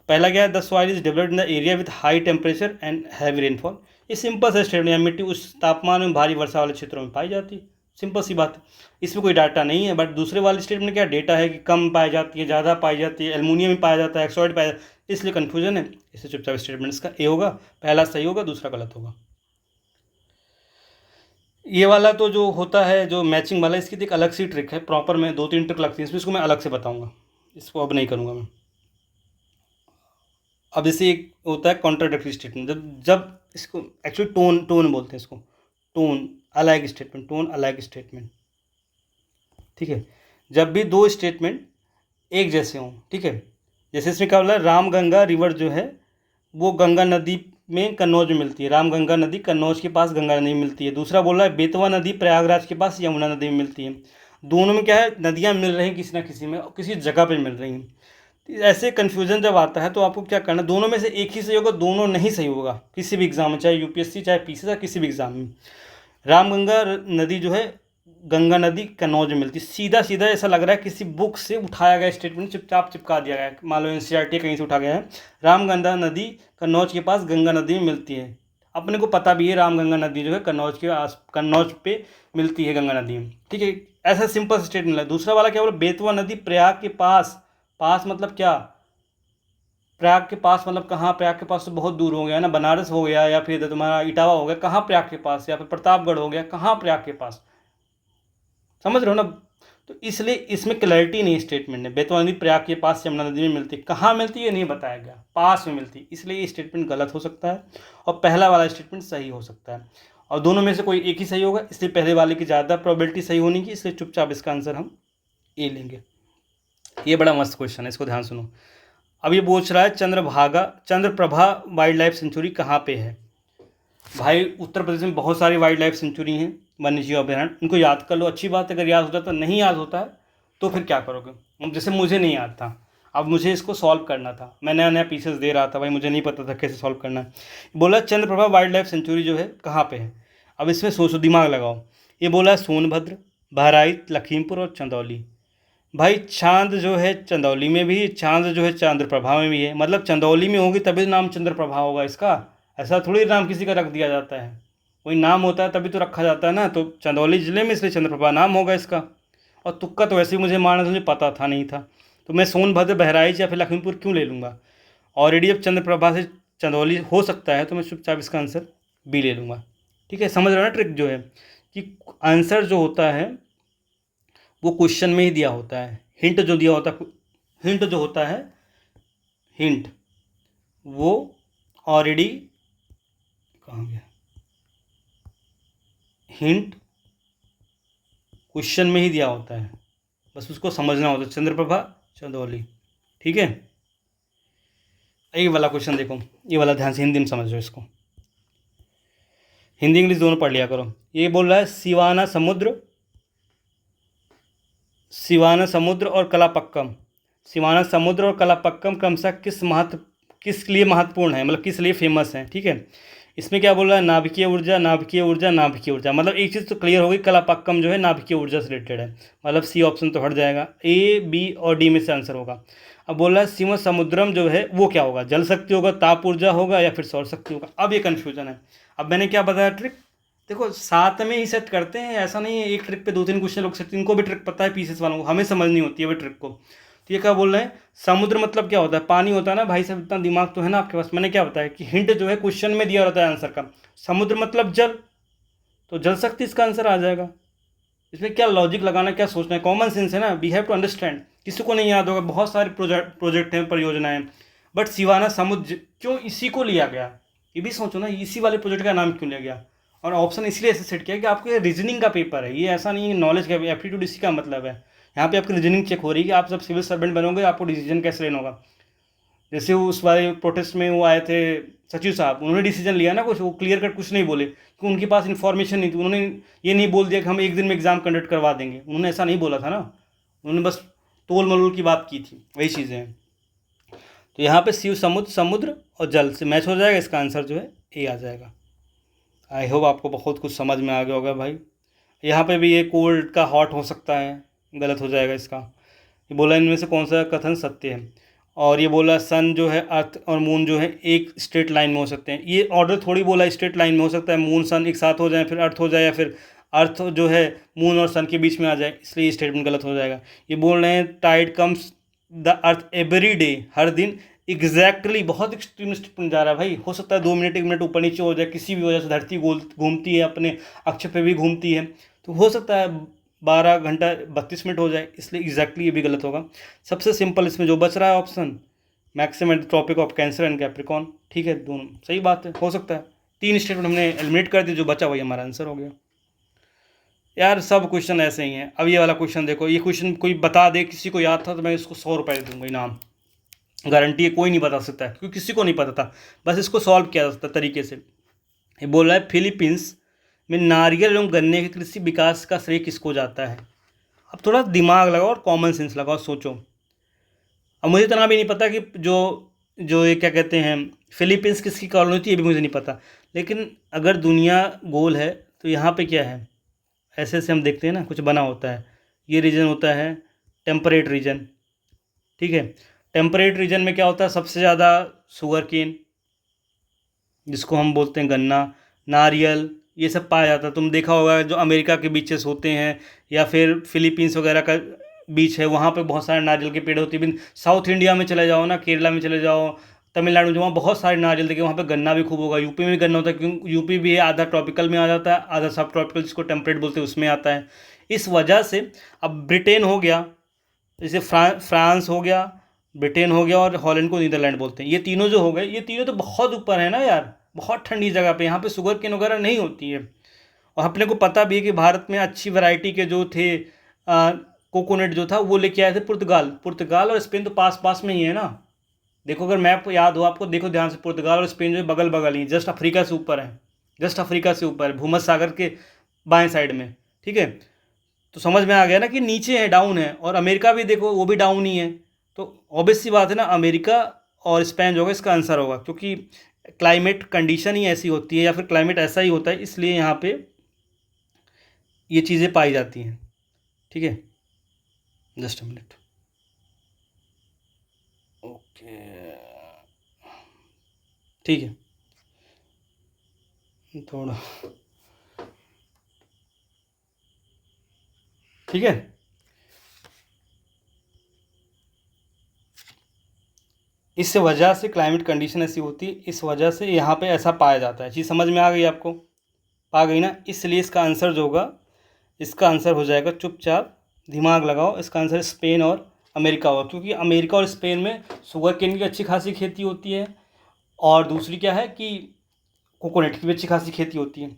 पहला क्या है, the soil is developed in the area with high temperature and heavy rainfall. ये सिंपल सा स्टेटमेंट, मिट्टी उस तापमान में भारी वर्षा वाले क्षेत्रों में पाई जाती है, सिंपल सी बात है, इसमें कोई डाटा नहीं है। बट दूसरे वाले स्टेटमेंट क्या डेटा है कि कम पाई जाती है, ज़्यादा पाई जाती है, एल्युमिनियम में पाया जाता है, ऑक्साइड पाया जाता है, इसलिए कन्फ्यूजन है। इससे चुपचाप स्टेटमेंट्स का ए होगा, पहला सही होगा, दूसरा गलत होगा। ये वाला तो जो होता है जो मैचिंग वाला, इसकी तो एक अलग सी ट्रिक है, प्रॉपर में 2-3 ट्रिक लगती है इसमें, इसको मैं अलग से बताऊंगा, इसको अब नहीं करूँगा मैं। अब जैसे एक होता है कॉन्ट्राडिक्टरी स्टेटमेंट, जब जब इसको एक्चुअली टोन बोलते हैं इसको, टोन अलग स्टेटमेंट, टोन अलग स्टेटमेंट, ठीक है। जब भी दो स्टेटमेंट एक जैसे हों, ठीक है, जैसे इसमें क्या बोला, राम गंगा रिवर जो है वो गंगा नदी में कन्नौज में मिलती है, राम गंगा नदी कन्नौज के पास गंगा नदी में मिलती है। दूसरा बोला है बेतवा नदी प्रयागराज के पास यमुना नदी में मिलती है। दोनों में क्या है, नदियाँ मिल रही हैं किसी ना किसी में, किसी जगह पर मिल रही हैं। तो ऐसे कन्फ्यूज़न जब आता है तो आपको क्या करना, दोनों में से एक ही सही होगा, दोनों नहीं सही होगा किसी भी एग्ज़ाम में, चाहे यूपीएससी चाहे पीसी या किसी भी एग्ज़ाम में। रामगंगा नदी जो है गंगा नदी कन्नौज में मिलती है, सीधा सीधा ऐसा लग रहा है किसी बुक से उठाया गया स्टेटमेंट, चुपचाप चिपका दिया गया है, मान लो एनसीईआरटी कहीं से उठा गया है। रामगंगा नदी कन्नौज के पास गंगा नदी में मिलती है, अपने को पता भी है रामगंगा नदी जो है कन्नौज पे मिलती है गंगा नदी में, ठीक है। ऐसा सिंपल स्टेटमेंट है। दूसरा वाला क्या बोला, बेतवा नदी प्रयाग के पास, पास मतलब क्या, प्रयाग के पास मतलब कहाँ, प्रयाग के पास तो बहुत दूर हो गया ना, बनारस हो गया या फिर तुम्हारा इटावा हो गया, कहाँ प्रयाग के पास, या फिर प्रतापगढ़ हो गया, कहाँ प्रयाग के पास, समझ रहे हो ना। तो इसलिए इसमें क्लैरिटी नहीं स्टेटमेंट में, बेतवा नदी प्रयाग के पास यमुना नदी में मिलती है, कहाँ मिलती है नहीं बताया गया, पास में मिलती है, इसलिए ये स्टेटमेंट गलत हो सकता है और पहला वाला स्टेटमेंट सही हो सकता है। और दोनों में से कोई एक ही सही होगा, इसलिए पहले वाले की ज़्यादा प्रोबेबिलिटी सही होने की, इसलिए चुपचाप इसका आंसर हम ए लेंगे। ये बड़ा मस्त क्वेश्चन है, इसको ध्यान सुनो। अब ये पूछ रहा है चंद्रप्रभा वाइल्ड लाइफ सेंचुरी कहाँ पे है। भाई उत्तर प्रदेश में बहुत सारी वाइल्ड लाइफ सेंचुरी हैं, वन्य जीव अभयारण्य, उनको याद कर लो, अच्छी बात है। अगर याद होता है तो, नहीं याद होता है तो फिर क्या करोगे, जैसे मुझे नहीं याद था, अब मुझे इसको सॉल्व करना था, मैं नया नया पीसेस दे रहा था भाई, मुझे नहीं पता था कैसे सॉल्व करना है। बोला चंद्रप्रभा वाइल्ड लाइफ सेंचुरी जो है कहाँ पे है। अब इसमें सोचो, दिमाग लगाओ। ये बोला है सोनभद्र, बहराइच, लखीमपुर और चंदौली। भाई चांद जो है चंदौली में भी, चांद जो है चंद्रप्रभा में भी है, मतलब चंदौली में होगी तभी नाम चंद्रप्रभा होगा इसका, ऐसा थोड़ी नाम किसी का रख दिया जाता है, कोई नाम होता है तभी तो रखा जाता है ना। तो चंदौली ज़िले में इसलिए चंद्रप्रभा नाम होगा इसका। और तुक्का तो वैसे ही मुझे मारना था, मुझे पता था नहीं था, तो मैं सोनभद्र, बहराइच या फिर लखीमपुर क्यों ले लूँगा। ऑलरेडी अब चंद्रप्रभा से चंदौली हो सकता है तो मैं चुपचाप इसका आंसर बी ले लूँगा, ठीक है। समझ रहे हो ना ट्रिक जो है, कि आंसर जो होता है वो क्वेश्चन में ही दिया होता है, हिंट जो दिया होता है, हिंट जो होता है, हिंट वो ऑलरेडी, कहाँ गया, हिंट क्वेश्चन में ही दिया होता है, बस उसको समझना होता है। चंद्रप्रभा चंदौली, ठीक है। ये वाला क्वेश्चन देखो, ये वाला ध्यान से हिंदी में समझो इसको, हिंदी इंग्लिश दोनों पढ़ लिया करो। ये बोल रहा है सिवाना समुद्र और कलापक्कम, सिवाना समुद्र और कलापक्कम क्रमशः किस लिए महत्वपूर्ण है, मतलब किस लिए फेमस है, ठीक है। इसमें क्या बोल रहा है, नाभिकीय ऊर्जा, नाभिकीय ऊर्जा, नाभिकीय ऊर्जा, मतलब एक चीज़ तो क्लियर होगी, कलापक्कम जो है नाभिकीय ऊर्जा से रिलेटेड है, मतलब सी ऑप्शन तो हट जाएगा, ए बी और डी में से आंसर होगा। अब बोल रहा है शिव समुद्रम जो है वो क्या होगा, जल शक्ति होगा, ताप ऊर्जा होगा या फिर सौर शक्ति होगा। अब ये कन्फ्यूजन है। अब मैंने क्या बताया ट्रिक, देखो साथ में ही सेट करते हैं, ऐसा नहीं है एक ट्रिक पे दो तीन क्वेश्चन लोग सकते, इनको भी ट्रिक पता है पीसेस वालों को, हमें समझ नहीं होती है वो ट्रिक को। तो ये क्या बोल रहे हैं, समुद्र मतलब क्या होता है, पानी होता है ना भाई साहब, इतना दिमाग तो है ना आपके पास। मैंने क्या बताया कि हिंट जो है क्वेश्चन में दिया रहता है आंसर का, समुद्र मतलब जल, तो जल शक्ति इसका आंसर आ जाएगा। इसमें क्या लॉजिक लगाना, क्या सोचना है, कॉमन सेंस है ना, वी हैव टू अंडरस्टैंड। किसी को नहीं याद होगा, बहुत सारे प्रोजेक्ट हैं, परियोजनाएं, बट सिवाना समुद्र क्यों इसी को लिया गया, ये भी सोचो ना, इसी वाले प्रोजेक्ट का नाम क्यों लिया गया। और ऑप्शन इसलिए ऐसे सेट किया कि आपको ये रीजनिंग का पेपर है, ये ऐसा नहीं है नॉलेज का, एप्टीट्यूड इसी का मतलब है। यहाँ पे आपकी रीजनिंग चेक हो रही है कि आप जब सिविल सर्वेंट बनोगे आपको डिसीजन कैसे लेना होगा। जैसे उस वाले प्रोटेस्ट में वो आए थे सचिव साहब, उन्होंने डिसीजन लिया ना कुछ, वो क्लियर कट कुछ नहीं बोले कि उनके पास इन्फॉर्मेशन नहीं थी। उन्होंने ये नहीं बोल दिया कि हम एक दिन में एग्ज़ाम कंडक्ट करवा देंगे, उन्होंने ऐसा नहीं बोला था ना, उन्होंने बस तोल मलोल की बात की थी, वही चीज़ें हैं। तो यहाँ पे शिव समुद्र और जल से मैच हो जाएगा, इसका आंसर जो है ए आ जाएगा। आई होप आपको बहुत कुछ समझ में आ गया होगा भाई। यहाँ पे भी ये कोल्ड का हॉट हो सकता है, गलत हो जाएगा इसका। ये बोला इनमें से कौन सा कथन सत्य है, और ये बोला सन जो है अर्थ और मून जो है एक स्ट्रेट लाइन में हो सकते हैं। ये ऑर्डर थोड़ी बोला स्ट्रेट लाइन में हो सकता है, मून सन एक साथ हो जाए फिर अर्थ हो जाए, या फिर अर्थ जो है मून और सन के बीच में आ जाए, इसलिए ये स्टेटमेंट गलत हो जाएगा। ये बोल रहे हैं tide comes the earth every day, हर दिन एग्जैक्टली, बहुत एक्सट्रीम स्टेटमेंट जा रहा है भाई। हो सकता है 2 मिनट 1 मिनट ऊपर नीचे हो जाए, किसी भी वजह से धरती गोल घूमती है, अपने अक्ष पे भी घूमती है, तो हो सकता है 12 घंटा 32 मिनट हो जाए, इसलिए एग्जैक्टली ये भी गलत होगा। सबसे सिंपल इसमें जो बच रहा है option maximum tropic of Cancer and Capricorn, ठीक है, दोनों सही बात है, हो सकता है 3 स्टेटमेंट हमने एलिमिनेट कर दिए, जो बचा वही हमारा आंसर हो गया। यार सब क्वेश्चन ऐसे ही हैं। अब ये वाला क्वेश्चन देखो, ये क्वेश्चन कोई बता दे, किसी को याद था तो मैं इसको 100 रुपये दे दूँगा इनाम, गारंटी है। कोई नहीं बता सकता है क्योंकि किसी को नहीं पता था, बस इसको सॉल्व किया जा सकता तरीके से। ये बोल रहा है फिलीपींस में नारियल एवं गन्ने के कृषि विकास का श्रेय किसको जाता है। अब थोड़ा दिमाग लगाओ और कॉमन सेंस लगाओ, सोचो। अब मुझे इतना भी नहीं पता कि जो जो ये क्या कहते हैं फिलीपींस किसकी कॉलोनी थी, ये भी मुझे नहीं पता। लेकिन अगर दुनिया गोल है तो यहाँ पे क्या है, ऐसे ऐसे हम देखते हैं ना, कुछ बना होता है। ये रीजन होता है टेम्परेट रीजन, ठीक है। टेम्परेट रीजन में क्या होता है, सबसे ज़्यादा शुगर केन, जिसको हम बोलते हैं गन्ना, नारियल, ये सब पाया जाता है। तुम देखा होगा जो अमेरिका के बीचेस होते हैं या फिर फिलीपींस वगैरह का बीच है, वहाँ पे बहुत सारे नारियल के पेड़ होते हैं। साउथ इंडिया में चले जाओ ना, केरला में चले जाओ, तमिलनाडु में, वहाँ बहुत सारे नारियल देखे, वहाँ पे गन्ना भी खूब होगा। यूपी में भी गन्ना होता है, क्योंकि यूपी भी आधा ट्रॉपिकल में आ जाता है, आधा सब ट्रॉपिकल जिसको टेम्परेट बोलते हैं उसमें आता है। इस वजह से अब ब्रिटेन हो गया, जैसे फ्रांस हो गया, ब्रिटेन हो गया, और हॉलैंड को नीदरलैंड बोलते हैं। ये तीनों जो हो गए, ये तीनों तो बहुत ऊपर है ना यार, बहुत ठंडी जगह पे, यहाँ पे शुगर केन वगैरह नहीं होती है। और अपने को पता भी है कि भारत में अच्छी वैरायटी के जो थे कोकोनट जो था वो लेके आए थे पुर्तगाल और स्पेन, तो पास पास में ही है ना। देखो अगर मैप याद हो आपको, देखो ध्यान से, पुर्तगाल और स्पेन जो है बगल बगल ही, जस्ट अफ्रीका से ऊपर है, जस्ट अफ्रीका से ऊपर है, भूमध्य सागर के बाएं साइड में, ठीक है। तो समझ में आ गया ना कि नीचे है, डाउन है। और अमेरिका भी देखो, वो भी डाउन ही है। तो ऑब्वियस सी बात है ना, अमेरिका और स्पेन जो होगा इसका आंसर होगा, क्योंकि क्लाइमेट कंडीशन ही ऐसी होती है, या फिर क्लाइमेट ऐसा ही होता है, इसलिए यहाँ पे ये चीज़ें पाई जाती हैं, ठीक है। जस्ट अ मिनट, ओके, ठीक है, थोड़ा, ठीक है। इस वजह से क्लाइमेट कंडीशन ऐसी होती है, इस वजह से यहाँ पे ऐसा पाया जाता है। चीज़ समझ में आ गई आपको, आ गई ना। इसलिए इसका आंसर जो होगा, इसका आंसर हो जाएगा, चुपचाप दिमाग लगाओ, इसका आंसर स्पेन और अमेरिका होगा। क्योंकि अमेरिका और स्पेन में शुगर केन की अच्छी खासी खेती होती है, और दूसरी क्या है कि कोकोनट की भी अच्छी खासी खेती होती है।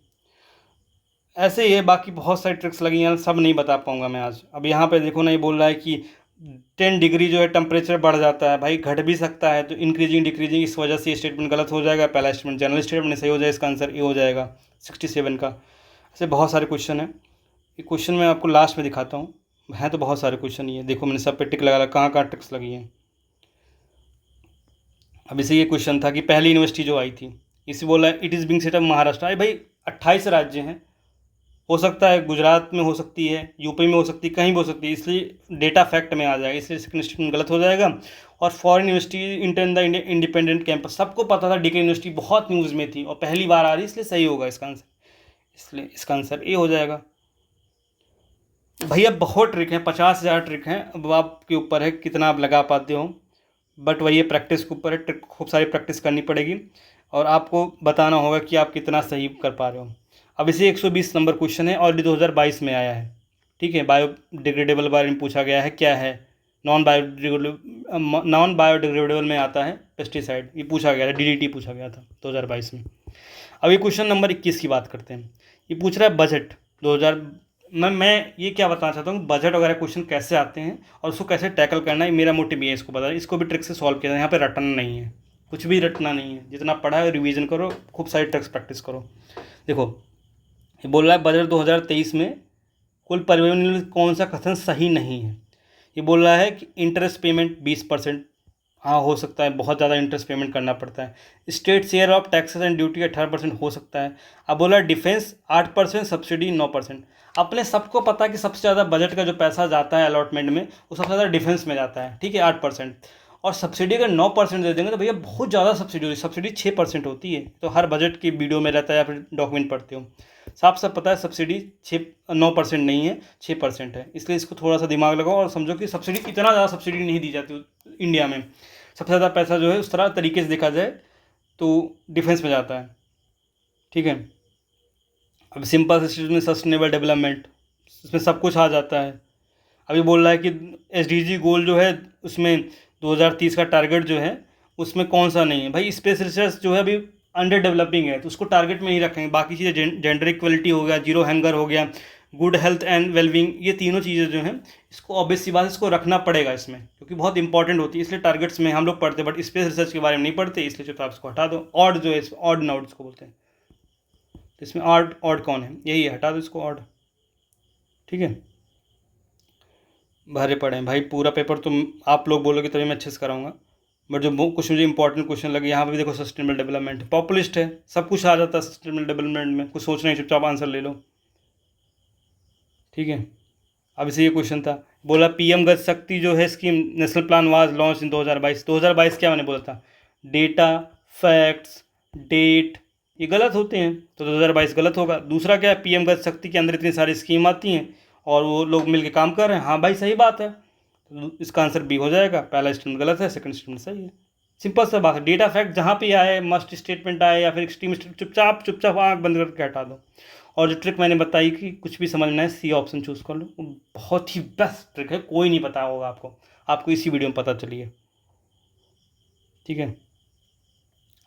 ऐसे ही है, बाकी बहुत सारी ट्रिक्स लगी हैं, सब नहीं बता पाऊँगा मैं आज। अब यहाँ पे देखो ना, ये बोल रहा है कि 10 डिग्री जो है टेम्परेचर बढ़ जाता है। भाई घट भी सकता है, तो इंक्रीजिंग डिक्रीजिंग, इस वजह से ये स्टेटमेंट गलत हो जाएगा। पहला स्टेटमेंट जनरल स्टेटमेंट सही हो जाएगा, इसका आंसर ए हो जाएगा 67 का। ऐसे बहुत सारे क्वेश्चन हैं, ये क्वेश्चन मैं आपको लास्ट में दिखाता हूँ। हैं तो बहुत सारे क्वेश्चन ही है, देखो मैंने सब पे टिक लगा, कहाँ कहाँ टिक्स लगी हैं। अब इसे ये क्वेश्चन था कि पहली यूनिवर्सिटी जो आई थी, इसे बोला it is being setup Maharashtra. अरे भाई 28 राज्य हैं, हो सकता है गुजरात में हो सकती है, यूपी में हो सकती है, कहीं भी हो सकती है, इसलिए डेटा फैक्ट में आ जाएगा, इसलिए सेकंड स्टेटमेंट गलत हो जाएगा। और foreign university enter the independent campus, सबको पता था डीके यूनिवर्सिटी बहुत न्यूज़ में थी और पहली बार आ रही, इसलिए सही होगा इसका आंसर, इसलिए इसका आंसर ए हो जाएगा। भैया बहुत ट्रिक हैं, 50,000 ट्रिक हैं, अब आपके ऊपर है कितना आप लगा पाते हो। बट वही प्रैक्टिस के ऊपर है, ट्रिक खूब सारी प्रैक्टिस करनी पड़ेगी, और आपको बताना होगा कि आप कितना सही कर पा रहे हो। अब इसे 120 नंबर क्वेश्चन है, ऑलरेडी 2022 में आया है, ठीक है। बायोडिग्रेडेबल बारे में पूछा गया है, क्या है नॉन बायोडिग्रेडेबल में आता है पेस्टिसाइड, ये पूछा गया था, डीडीटी पूछा गया था 2022 में। अब ये क्वेश्चन नंबर 21 की बात करते हैं। ये पूछ रहा है बजट 2000, मैं ये क्या बताना चाहता हूँ, बजट वगैरह क्वेश्चन कैसे आते हैं और उसको कैसे टैकल करना है, मेरा मोटिव ये है इसको बताना। इसको भी ट्रिक से सॉल्व किया, यहाँ पे रटना नहीं है, कुछ भी रटना नहीं है, जितना पढ़ा है रिवीजन करो, खूब सारी ट्रिक्स प्रैक्टिस करो। देखो ये बोल रहा है बजट 2023 में कुल परिवहन में कौन सा कथन सही नहीं है। ये बोल रहा है कि इंटरेस्ट पेमेंट 20%, हाँ हो सकता है, बहुत ज़्यादा इंटरेस्ट पेमेंट करना पड़ता है। State share of taxes and duty 18% हो सकता है। अब बोला डिफेंस 8%, सब्सिडी 9%। अपने सबको पता है कि सबसे ज़्यादा बजट का जो पैसा जाता है अलॉटमेंट में, वो सबसे ज़्यादा डिफेंस में जाता है, ठीक है, 8%। और सब्सिडी अगर 9% दे देंगे तो भैया बहुत ज़्यादा सब्सिडी होती है, सब्सिडी 6% होती है। तो हर बजट की वीडियो में रहता है या फिर डॉक्यूमेंट पढ़ते हो, साफ साफ पता है सब्सिडी 9% नहीं है, 6% है। इसलिए इसको थोड़ा सा दिमाग लगाओ और समझो कि सब्सिडी, इतना ज़्यादा सब्सिडी नहीं दी जाती इंडिया में। सबसे ज़्यादा पैसा जो है उस तरह तरीके से देखा जाए तो डिफेंस में जाता है, ठीक है। अब सिंपल में सस्टेनेबल डेवलपमेंट, इसमें सब कुछ आ जाता है। अभी बोल रहा है कि SDG गोल जो है उसमें 2030 का टारगेट जो है उसमें कौन सा नहीं है। भाई स्पेस रिसर्च जो है अभी अंडर डेवलपिंग है तो उसको टारगेट में ही रखेंगे। बाकी चीज़ें जेंडर इक्वलिटी हो गया, जीरो हैंगर हो गया, गुड हेल्थ एंड वेलबींग, ये तीनों चीज़ें जो हैं इसको ऑब्वियस सी बात इसको रखना पड़ेगा इसमें, क्योंकि बहुत इंपॉर्टेंट होती है। इसलिए टारगेट्स में हम लोग पढ़ते बट स्पेस रिसर्च के बारे में नहीं पढ़ते, इसलिए चुपचाप इसको हटा दो। ऑड जो है ऑड नाउड इसको बोलते हैं, तो इसमें ऑड ऑड कौन है, यही है, हटा दो इसको ऑड। ठीक है, भरे पड़े हैं भाई, पूरा पेपर तुम आप लोग बोलोगे तभी मैं अच्छे से कराऊंगा, बट जो कुछ मुझे इंपॉर्टेंट क्वेश्चन लगे यहाँ पे भी देखो, सस्टेनेबल डेवलपमेंट पॉपुलिस्ट है, सब कुछ आ जाता है सस्टेनेबल डेवलपमेंट में, कुछ सोचना ही, चुपचाप आंसर ले लो। ठीक है, अब इसे ये क्वेश्चन था, बोला पीएम गति शक्ति जो है scheme national plan was launch in 2022। 2022 क्या मैंने बोला था, डेटा फैक्ट्स डेट ये गलत होते हैं, तो 2022 गलत होगा। दूसरा क्या है, पीएम गति शक्ति के अंदर इतनी सारी स्कीम आती हैं और वो लोग मिलके काम कर रहे हैं, हाँ भाई सही बात है, तो इसका आंसर बी हो जाएगा। पहला स्टेटमेंट गलत है, सेकंड स्टेटमेंट सही है, सिंपल सा बात है। डेटा फैक्ट जहाँ पे आए, मस्ट स्टेटमेंट आए या फिर एक्सट्रीम चुपचाप चुपचाप आँख बंद करके हटा दो। और जो ट्रिक मैंने बताई कि कुछ भी समझना है सी ऑप्शन चूज़ कर लो, वो बहुत ही बेस्ट ट्रिक है, कोई नहीं पता होगा आपको इसी वीडियो में पता चलिए। ठीक है,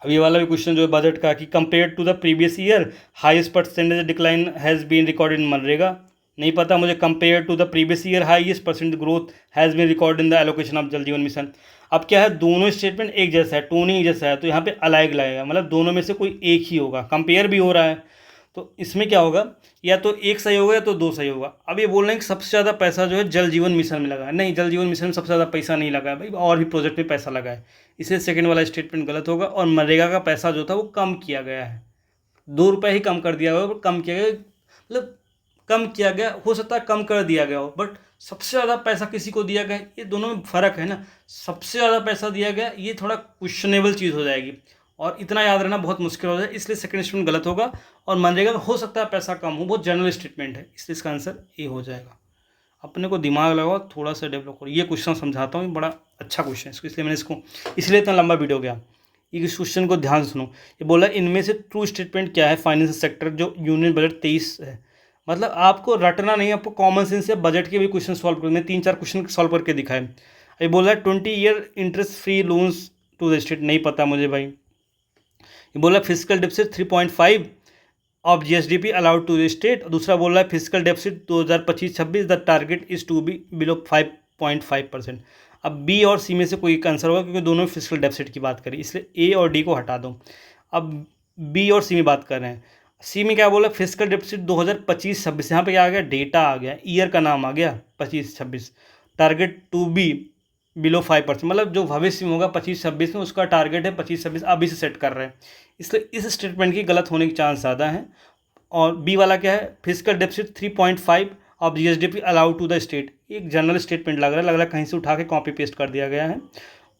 अब ये वाला भी क्वेश्चन जो है बजट का, कि compare to the previous year highest percentage decline has been recorded in मनरेगा। नहीं पता मुझे, compare to the previous year highest percent growth has been record in the allocation of Jal Jeevan mission. अब क्या है, दोनों स्टेटमेंट एक जैसा है, टोन ही जैसा है, तो यहाँ पे अलाइग लगेगा, मतलब दोनों में से कोई एक ही होगा, कंपेयर भी हो रहा है, तो इसमें क्या होगा, या तो एक सही होगा या तो दो सही होगा। अब ये बोल रहे हैं कि सबसे ज़्यादा पैसा जो है जल जीवन मिशन में लगा है, नहीं, जल जीवन मिशन में सबसे ज़्यादा पैसा नहीं लगा है भाई, और भी प्रोजेक्ट में पैसा लगा है, इसलिए सेकंड वाला स्टेटमेंट गलत होगा। और मनरेगा का पैसा जो था वो कम किया गया है, 2 रुपये ही कम कर दिया गया, कम किया गया, मतलब कम किया गया, हो सकता है कम कर दिया गया हो, बट सबसे ज़्यादा पैसा किसी को दिया गया, ये दोनों में फ़र्क है ना। सबसे ज़्यादा पैसा दिया गया, ये थोड़ा क्वेश्चनेबल चीज़ हो जाएगी और इतना याद रहना बहुत मुश्किल हो जाए, इसलिए सेकंड स्टेटमेंट गलत होगा। और मनरेगा में हो सकता है पैसा कम हो, बहुत जनरल स्टेटमेंट है, इसलिए इसका आंसर ए हो जाएगा। अपने को दिमाग लगाओ, थोड़ा सा डेवलप करो। ये क्वेश्चन समझाता हूँ, बड़ा अच्छा क्वेश्चन है इसको, इसलिए मैंने इसको, इसलिए इतना लंबा वीडियो गया। इस क्वेश्चन को ध्यान से सुनो, ये बोला इनमें से ट्रू स्टेटमेंट क्या है फाइनेंशियल सेक्टर जो यूनियन बजट 23 है। मतलब आपको रटना नहीं, आपको कॉमन सेंस से बजट के भी क्वेश्चन सॉल्व करने, 3-4 क्वेश्चन सॉल्व करके दिखाए। ये बोल रहा है 20 year interest free loans to the state, नहीं पता मुझे भाई। ये बोला physical deficit 3.5 of GSDP allowed to the state. दूसरा बोल रहा है physical deficit 2025-26 the target is to be below 5.5%। अब बी और सी में से कोई एक आंसर होगा, क्योंकि दोनों फिजिकल डेफिसिट की बात करें, इसलिए ए और डी को हटा दो। अब बी और सी में बात कर रहे हैं, सी में क्या बोला, फिजिकल डेफिसिट 2025-26, यहाँ पे क्या आ गया, डेटा आ गया, ईयर का नाम आ गया 25-26, टारगेट टू बी बिलो 5%, मतलब जो भविष्य में होगा 25-26 में, उसका टारगेट है 25-26, अभी से सेट कर रहे हैं, इसलिए इस स्टेटमेंट की गलत होने के चांस ज़्यादा हैं। और बी वाला क्या है, physical deficit 3.5 of GSDP allowed to the state, एक जनरल स्टेटमेंट लग रहा है कहीं से उठा के कॉपी पेस्ट कर दिया गया है,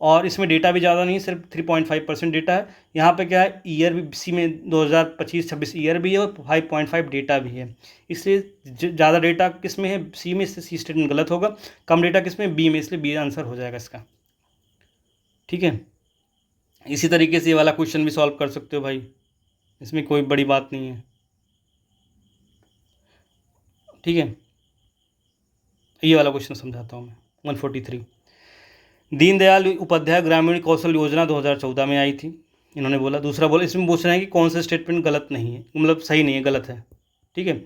और इसमें डेटा भी ज़्यादा नहीं है, सिर्फ 3.5% डेटा है। यहाँ पे क्या है, ईयर भी सी में 2025-26 ईयर भी है और 5.5 डेटा भी है, इसलिए ज़्यादा डेटा किस में है, सी में, सी स्टेटमेंट गलत होगा। कम डेटा किस में, बी में, इसलिए बी आंसर हो जाएगा इसका। ठीक है, इसी तरीके से ये वाला क्वेश्चन भी सॉल्व कर सकते हो भाई, इसमें कोई बड़ी बात नहीं है। ठीक है, ये वाला क्वेश्चन समझाता हूँ मैं। 143 दीनदयाल उपाध्याय ग्रामीण कौशल योजना 2014 में आई थी, इन्होंने बोला। दूसरा बोला, इसमें पूछ रहे हैं कि कौन सा स्टेटमेंट गलत नहीं है, मतलब सही नहीं है, गलत है। ठीक है,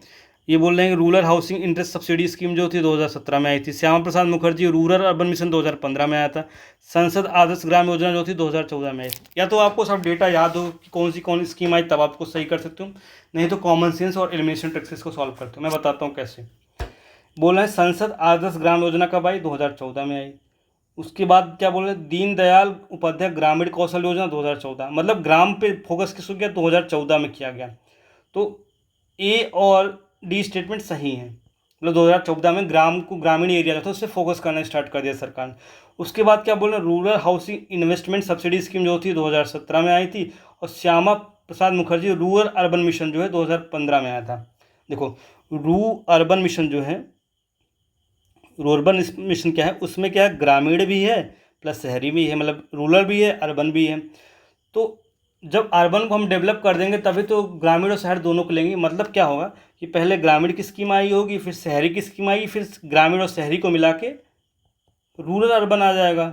ये बोल रहे हैं कि rural housing interest subsidy scheme जो थी 2017 में आई थी। Shyama Prasad Mukherjee rural urban mission 2015 में आया था। संसद आदर्श ग्राम योजना जो थी 2014 में आई थी। या तो आपको सब डेटा याद हो कि कौन स्कीम आई, तब आपको सही कर सकते हो, नहीं तो कॉमन सेंस और एलिमिनेशन ट्रिक्स को सॉल्व करते हो। मैं बताता हूँ कैसे। बोल रहे हैं संसद आदर्श ग्राम योजना कब आई, 2014 में आई। उसके बाद क्या बोल रहे हैं, दीनदयाल उपाध्याय ग्रामीण कौशल योजना 2014, मतलब ग्राम पे फोकस किस गया, 2014 में किया गया। तो ए और डी स्टेटमेंट सही हैं, मतलब 2014 में ग्राम को ग्रामीण एरिया था, उससे फोकस करना स्टार्ट कर दिया सरकार ने। उसके बाद क्या बोल रहे हैं, rural housing investment subsidy scheme जो थी 2017 में आई थी। और Shyama Prasad Mukherjee rural urban mission जो है 2015 में आया था। देखो, अर्बन मिशन जो है, रूरबन मिशन क्या है, उसमें क्या है, ग्रामीण भी है प्लस शहरी भी है, मतलब रूरल भी है अर्बन भी है। तो जब अर्बन को हम डेवलप कर देंगे तभी तो ग्रामीण और शहर दोनों को लेंगे। मतलब क्या होगा कि पहले ग्रामीण की स्कीम आई होगी, फिर शहरी की स्कीम आई, फिर ग्रामीण और शहरी को मिला के रूरल अर्बन आ जाएगा,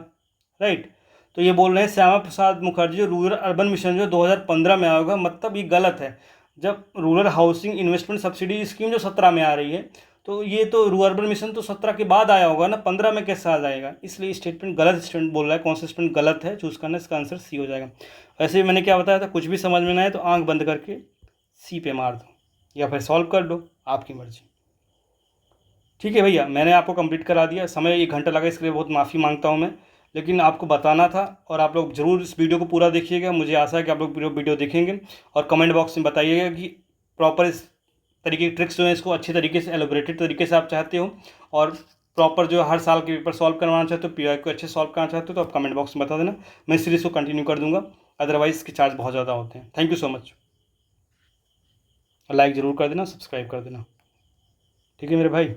राइट। तो ये बोल रहे हैं श्यामा प्रसाद मुखर्जी जो रूरल अर्बन मिशन जो 2015 में आया होगा, मतलब ये गलत है। जब rural housing investment subsidy scheme जो 17 में आ रही है, तो ये तो रूरल अर्बन मिशन तो 17 के बाद आया होगा ना, 15 में कैसे आ जाएगा? इसलिए स्टेटमेंट गलत स्टेटमेंट बोल रहा है, कौन सा स्टेटमेंट गलत है चूज़ करना, इसका आंसर सी हो जाएगा। वैसे मैंने क्या बताया था, कुछ भी समझ में ना आए तो आंख बंद करके सी पे मार दो या फिर सॉल्व कर दो, आपकी मर्जी। ठीक है भैया, मैंने आपको कंप्लीट करा दिया। समय 1 घंटा लगा, इसके लिए बहुत माफ़ी मांगता हूँ मैं, लेकिन आपको बताना था। और आप लोग ज़रूर इस वीडियो को पूरा देखिएगा, मुझे आशा है कि आप लोग पूरा वीडियो देखेंगे। और कमेंट बॉक्स में बताइएगा कि प्रॉपर इस तरीके की ट्रिक्स जो है इसको अच्छी तरीके से एलोबरेटेड तरीके से आप चाहते हो, और प्रॉपर जो हर साल के पेपर सॉल्व करवाना चाहते हो, पीआई को अच्छे सॉल्व करना चाहते हो, तो आप कमेंट बॉक्स में बता देना, मैं इस सीरीज़ को कंटिन्यू कर दूंगा। अदरवाइज़ इसके चार्ज बहुत ज़्यादा होते हैं। Thank you so much. Like ज़रूर कर देना, सब्सक्राइब कर देना। ठीक है मेरे भाई।